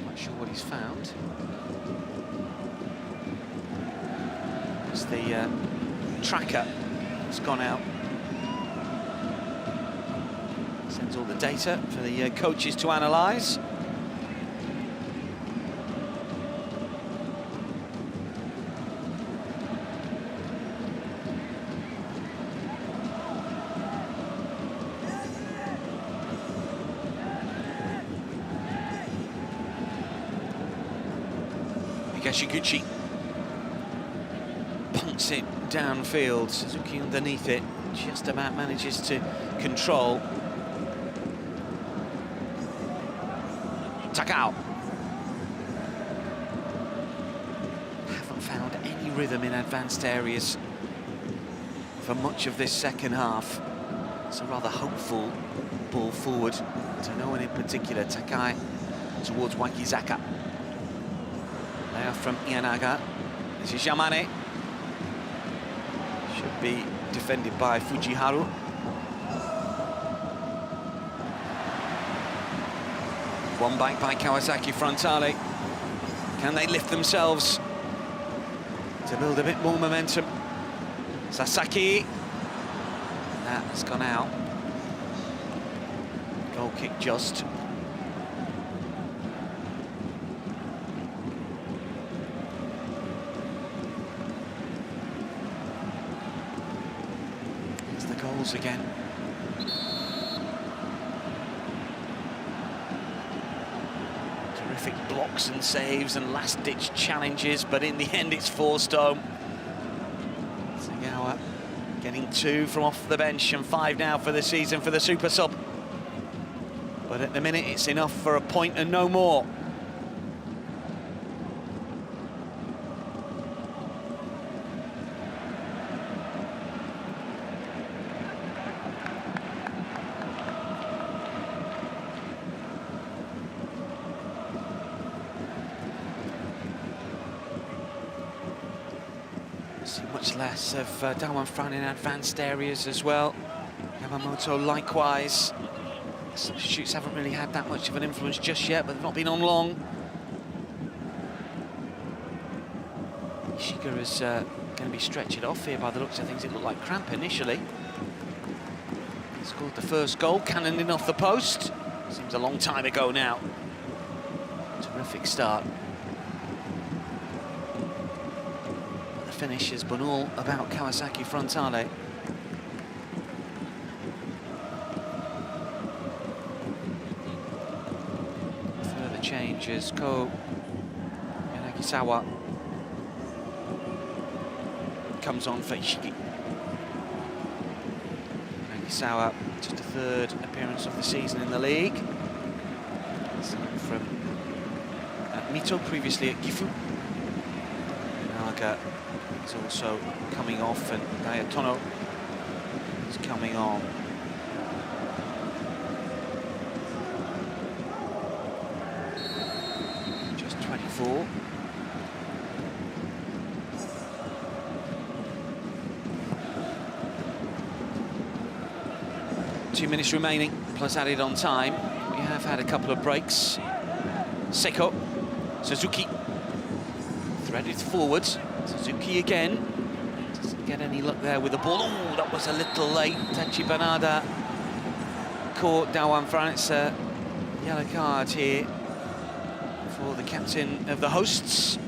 Not sure what he's found. It's the tracker that's gone out. Sends all the data for the coaches to analyse. Higashiguchi punts it downfield. Suzuki underneath it, just about manages to control. Takao. Haven't found any rhythm in advanced areas for much of this second half. It's a rather hopeful ball forward to no one in particular. Takai towards Wakizaka. They are from Ianaga. This is Yamane. Should be defended by Fujiharu. One back by Kawasaki Frontale. Can they lift themselves to build a bit more momentum? Sasaki. That has gone out. Goal kick just. Here's the goals again. Terrific blocks and saves and last-ditch challenges, but in the end it's forced home. Sagawa getting 2 from off the bench and 5 now for the season for the super sub. But at the minute it's enough for a point and no more. See much less of Dawan Fran in advanced areas as well. Yamamoto likewise. Substitutes haven't really had that much of an influence just yet, but they've not been on long. Ishika is going to be stretched off here by the looks of things. It looked like cramp initially. He scored the first goal, cannoned in off the post. Seems a long time ago now. Terrific start. But the finish has been all about Kawasaki Frontale. Changes, Ko Yanagisawa comes on for Ishiki. Yanagisawa, just a 3rd appearance of the season in the league. From Mito, previously at Gifu. Naga is also coming off, and Dayatono is coming on. Just 24. Two minutes remaining, plus added on time. We have had a couple of breaks. Seko, Suzuki, threaded forwards. Suzuki again. Doesn't get any luck there with the ball. Oh, that was a little late. Tachibanada caught Dawan Fran. It's a yellow card here for the captain of the hosts.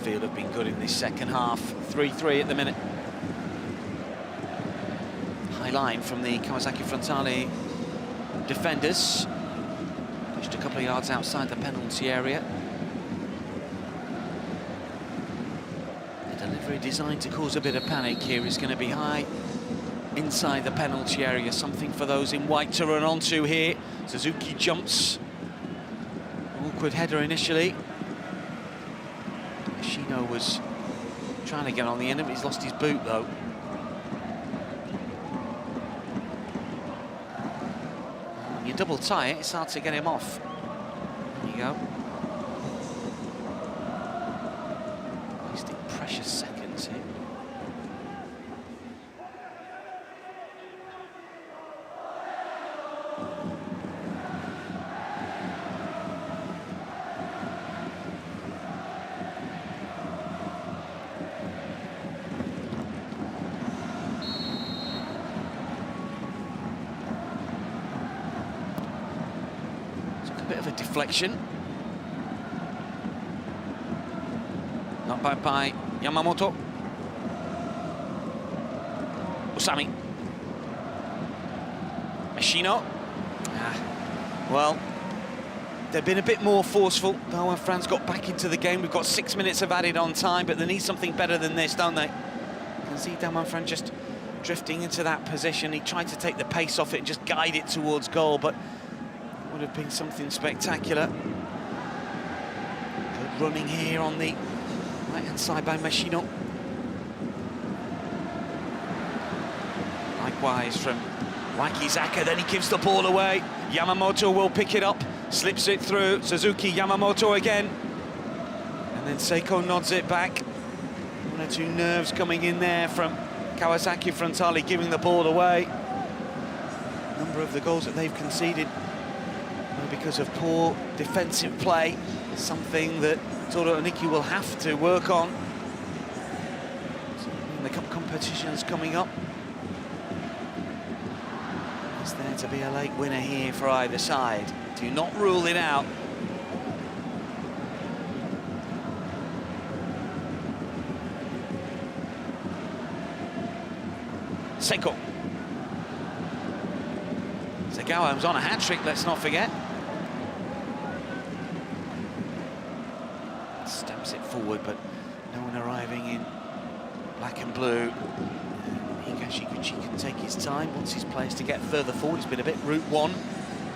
midfield have been good in this second half. 3-3 at the minute. High line from the Kawasaki Frontale defenders. Pushed a couple of yards outside the penalty area. The delivery designed to cause a bit of panic here is going to be high inside the penalty area. Something for those in white to run onto here. Suzuki jumps. Awkward header initially. Ishino was trying to get on the end of it. He's lost his boot though. When you double tie it, it's hard to get him off. There you go. Wasting precious seconds here. Bit of a deflection. Not bad by Yamamoto. Usami. Ishino. Well, they've been a bit more forceful. Though when France got back into the game, we've got 6 minutes of added on time, but they need something better than this, don't they? You can see Daman Fran just drifting into that position. He tried to take the pace off it and just guide it towards goal, but would have been something spectacular. Good running here on the right-hand side by Machino. Likewise from Wakizaka, then he gives the ball away. Yamamoto will pick it up, slips it through. Suzuki, Yamamoto again. And then Seiko nods it back. One or two nerves coming in there from Kawasaki Frontale, giving the ball away. A number of the goals that they've conceded because of poor defensive play, something that Todoroki will have to work on. In the cup competitions coming up, is there to be a late winner here for either side? Do not rule it out. Seiko. Segawa was on a hat-trick, let's not forget. Stamps it forward, but no one arriving in black and blue. Higashiguchi can take his time, wants his players to get further forward. It's been a bit route one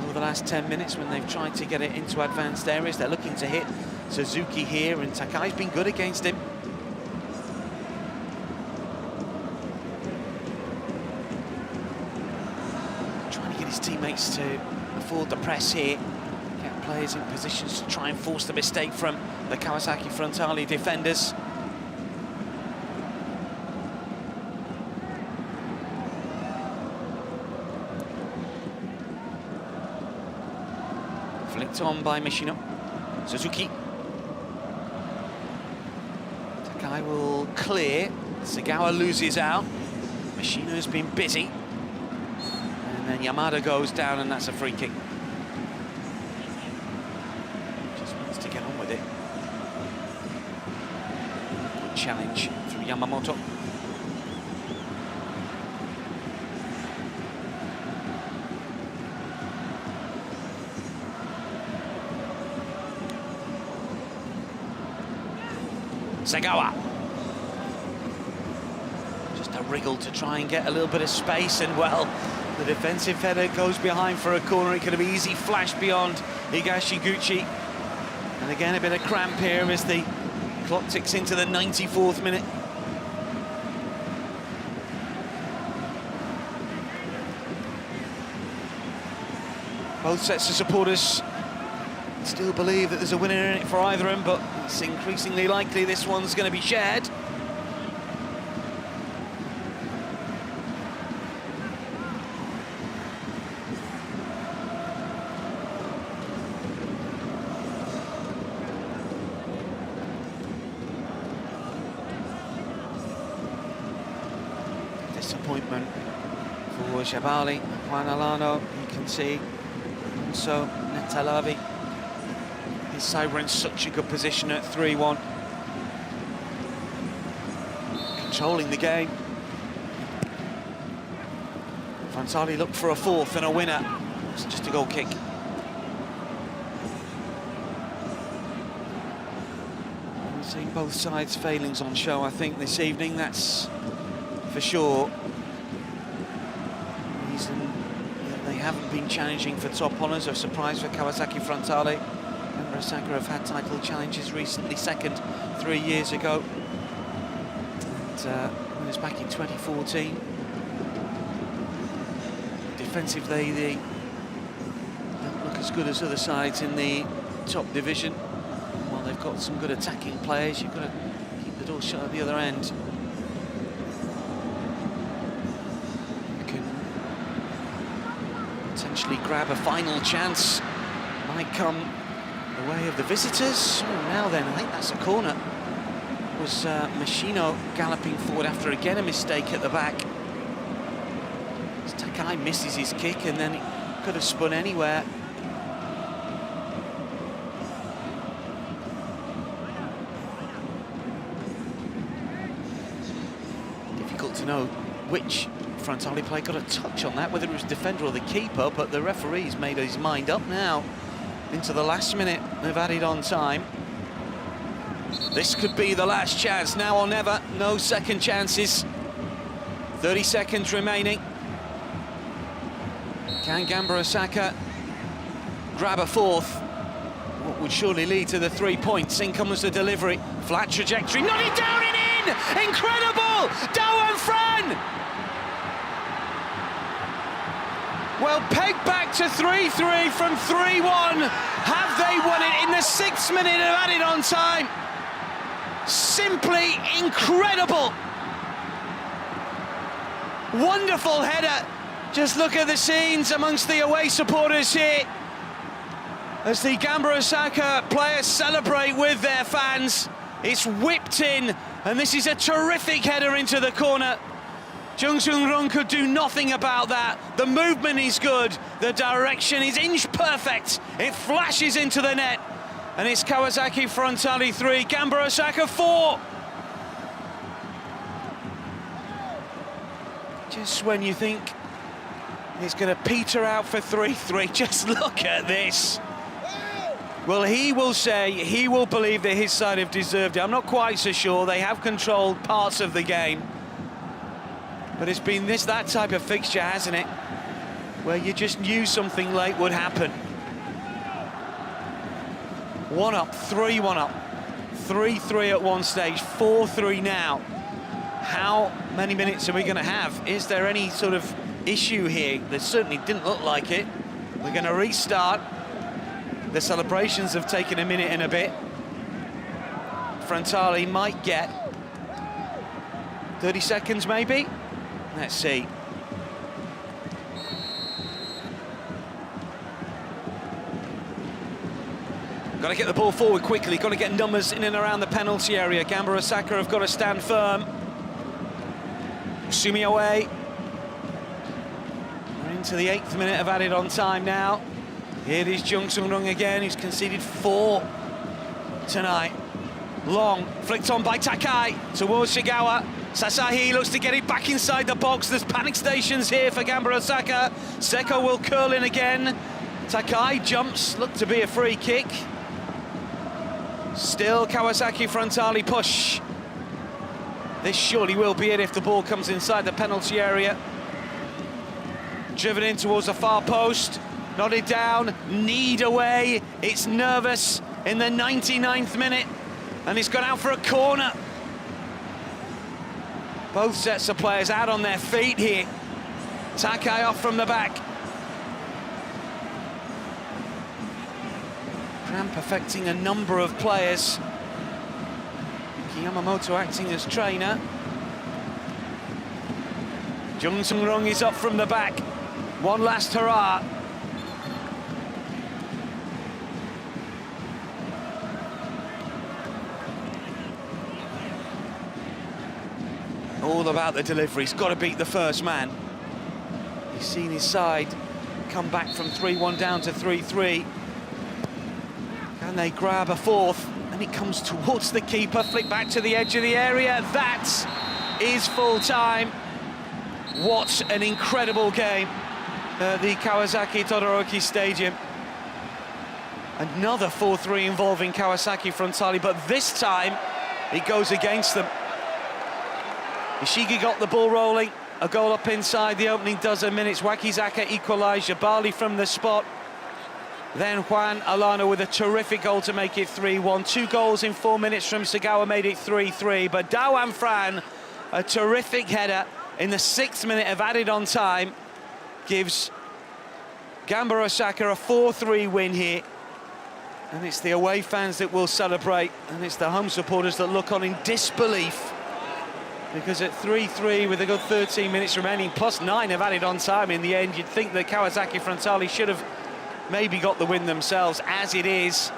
over the last 10 minutes when they've tried to get it into advanced areas. They're looking to hit Suzuki here, and Takai's been good against him. Trying to get his teammates to afford the press here. Get players in positions to try and force the mistake from the Kawasaki Frontale defenders. Flicked on by Mishino. Suzuki. Takai will clear. Segawa loses out. Mishino's been busy. And then Yamada goes down, and that's a free kick. Just wants to get on with it. Good challenge from Yamamoto. Segawa. Just a wriggle to try and get a little bit of space, and well, the defensive header goes behind for a corner. It could have been easy flash beyond Higashiguchi. And again, a bit of cramp here as the clock ticks into the 94th minute. Both sets of supporters still believe that there's a winner in it for either of them, but it's increasingly likely this one's going to be shared. Disappointment for Jabali, Juan Alano, you can see. Also, Netalavi. His side were in such a good position at 3-1. controlling the game. Frontale looked for a fourth and a winner. It's just a goal kick. We've seen both sides' failings on show, I think, this evening, that's for sure. Reason that they haven't been challenging for top honours, a surprise for Kawasaki Frontale. Gamba Osaka have had title challenges recently, second 3 years ago. And it was back in 2014. Defensively, they don't look as good as other sides in the top division. While they've got some good attacking players, you've got to keep the door shut at the other end. You can potentially grab a final chance. Might come the way of the visitors. Oh, now then, I think that's a corner. It was Machino galloping forward after again a mistake at the back. Takai misses his kick and then he could have spun anywhere. Difficult to know which Frontale player got a touch on that, whether it was defender or the keeper, but the referee's made his mind up now. Into the last minute, they've added on time. This could be the last chance, now or never, no second chances. 30 seconds remaining. Can Gamba Osaka grab a fourth? What would surely lead to the 3 points. In comes the delivery. Flat trajectory, nodded down and in! Incredible! Doan Fran! Well, pegged back to 3-3 from 3-1. Have they won it in the 6th minute of added on time? Simply incredible. Wonderful header. Just look at the scenes amongst the away supporters here as the Gamba Osaka players celebrate with their fans. It's whipped in, and this is a terrific header into the corner. Jung Seung-rung could do nothing about that. The movement is good, the direction is inch perfect. It flashes into the net, and it's Kawasaki Frontale 3, Gamba Osaka 4. Just when you think it's going to peter out for 3-3. Just look at this. Well, he will say, he will believe that his side have deserved it. I'm not quite so sure. They have controlled parts of the game. But it's been that type of fixture, hasn't it? Where you just knew something late would happen. 1 up, 3-1 up. 3-3 at one stage, 4-3 now. How many minutes are we going to have? Is there any sort of issue here? There certainly didn't look like it. We're going to restart. The celebrations have taken a minute and a bit. Frontale might get 30 seconds maybe. Let's see. Got to get the ball forward quickly, got to get numbers in and around the penalty area. Gamba Osaka have got to stand firm. Sumi away. To the 8th minute of added on time now. Here it is Jung Seung-rung again, who's conceded 4 tonight. Long, flicked on by Takai towards Shigawa. Sasahi looks to get it back inside the box. There's panic stations here for Gamba Osaka. Seko will curl in again. Takai jumps, looked to be a free kick. Still Kawasaki Frontale push. This surely will be it if the ball comes inside the penalty area. Driven in towards the far post, nodded down, kneed away. It's nervous in the 99th minute, and it's gone out for a corner. Both sets of players out on their feet here. Takai off from the back. Cram perfecting a number of players. Yamamoto acting as trainer. Jung Seung-rung is up from the back. One last hurrah. All about the delivery. He's got to beat the first man. He's seen his side come back from 3-1 down to 3-3. Can they grab a fourth? And it comes towards the keeper, flick back to the edge of the area. That is full time. What an incredible game at the Kawasaki Todoroki Stadium. Another 4-3 involving Kawasaki Frontale, but this time it goes against them. Ishigi got the ball rolling, a goal up inside the opening dozen minutes. Wakizaka equalised, Jabali from the spot. Then Juan Alano with a terrific goal to make it 3-1. 2 goals in 4 minutes from Sagawa made it 3-3. But Dawan Fran, a terrific header in the 6th minute of added on time, gives Gamba Osaka a 4-3 win here. And it's the away fans that will celebrate, and it's the home supporters that look on in disbelief. Because at 3-3 with a good 13 minutes remaining, plus 9 have added on time in the end, you'd think that Kawasaki Frontale should have maybe got the win themselves. As it is,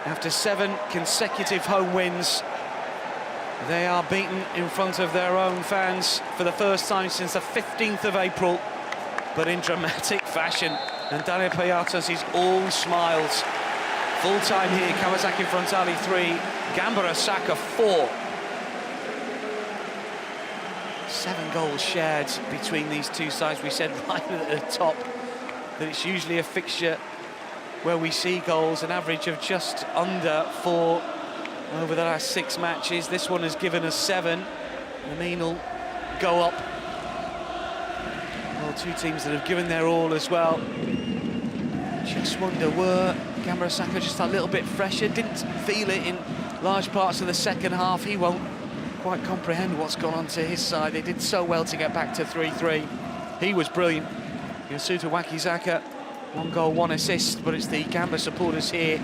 after 7 consecutive home wins, they are beaten in front of their own fans for the first time since the 15th of April, but in dramatic fashion. And Daniel Payatas is all smiles. Full time here, Kawasaki Frontale 3, Gamba Osaka 4. 7 goals shared between these two sides. We said right at the top that it's usually a fixture where we see goals, an average of just under 4 over the last 6 matches. This one has given us 7. The mean will go up. Well, 2 teams that have given their all as well. Just wonder, were Gamba Osaka just a little bit fresher? Didn't feel it in large parts of the second half. He won't quite comprehend what's gone on to his side. They did so well to get back to 3-3. He was brilliant. Yasuda Wakizaka, 1 goal, 1 assist, but it's the Gamba supporters here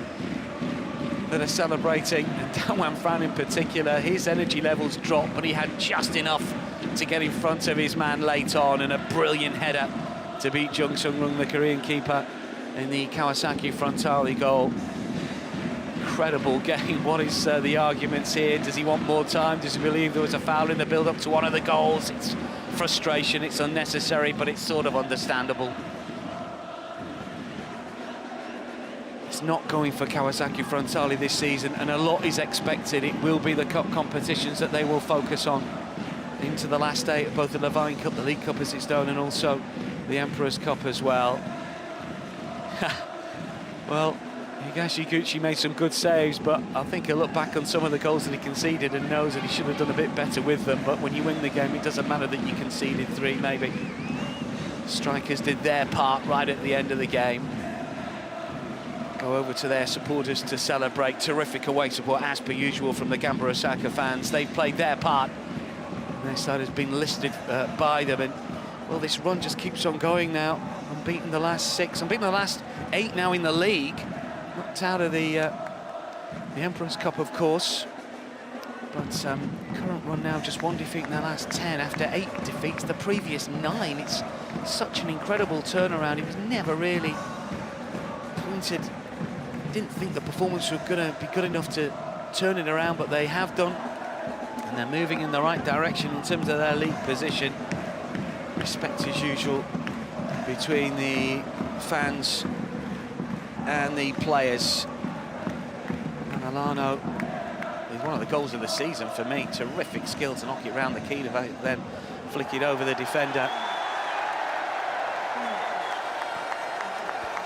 that are celebrating. And Dawan Fran in particular, his energy levels dropped, but he had just enough to get in front of his man late on, and a brilliant header to beat Jung Sung-rung, the Korean keeper, in the Kawasaki Frontale goal. Incredible game. What is the arguments here? Does he want more time? Does he believe there was a foul in the build-up to one of the goals? It's frustration, it's unnecessary, but it's sort of understandable. It's not going for Kawasaki Frontale this season, and a lot is expected. It will be the cup competitions that they will focus on into the last 8 of both the Levain Cup, the League Cup as it's known, and also the Emperor's Cup as well. Well, Higashiguchi made some good saves, but I think he'll look back on some of the goals that he conceded and knows that he should have done a bit better with them. But when you win the game, it doesn't matter that you conceded 3, maybe. Strikers did their part right at the end of the game. Go over to their supporters to celebrate. Terrific away support, as per usual, from the Gamba Osaka fans. They've played their part. And their side has been listed by them. And, well, this run just keeps on going now. Unbeaten the last 6. Unbeaten the last 8 now in the league. Knocked out of the Emperor's Cup, of course. But current run now, just 1 defeat in their last 10 after 8 defeats the previous 9. It's such an incredible turnaround. He was never really pointed. Didn't think the performance was going to be good enough to turn it around, but they have done. And they're moving in the right direction in terms of their league position. Respect as usual between the fans and the players. And Alano with one of the goals of the season for me. Terrific skill to knock it round the key, to then flick it over the defender.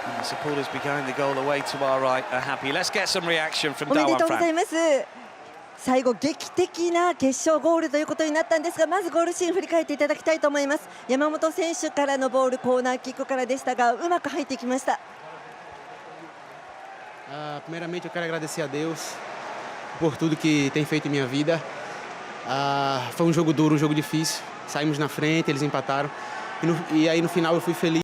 And the supporters behind the goal away to our right are happy. Let's get some reaction from Dawan Fran. 最後劇的な決勝ゴールということになったんですが、まずゴールシーン振り返っていただきたいと思います。山本選手からのボール、コーナーキックからでしたが、うまく入ってきました。Primeiramente eu quero agradecer a Deus por tudo que tem feito em minha vida. Foi um jogo duro, um jogo difícil. Saímos na frente, eles empataram. E aí no final eu fui feliz.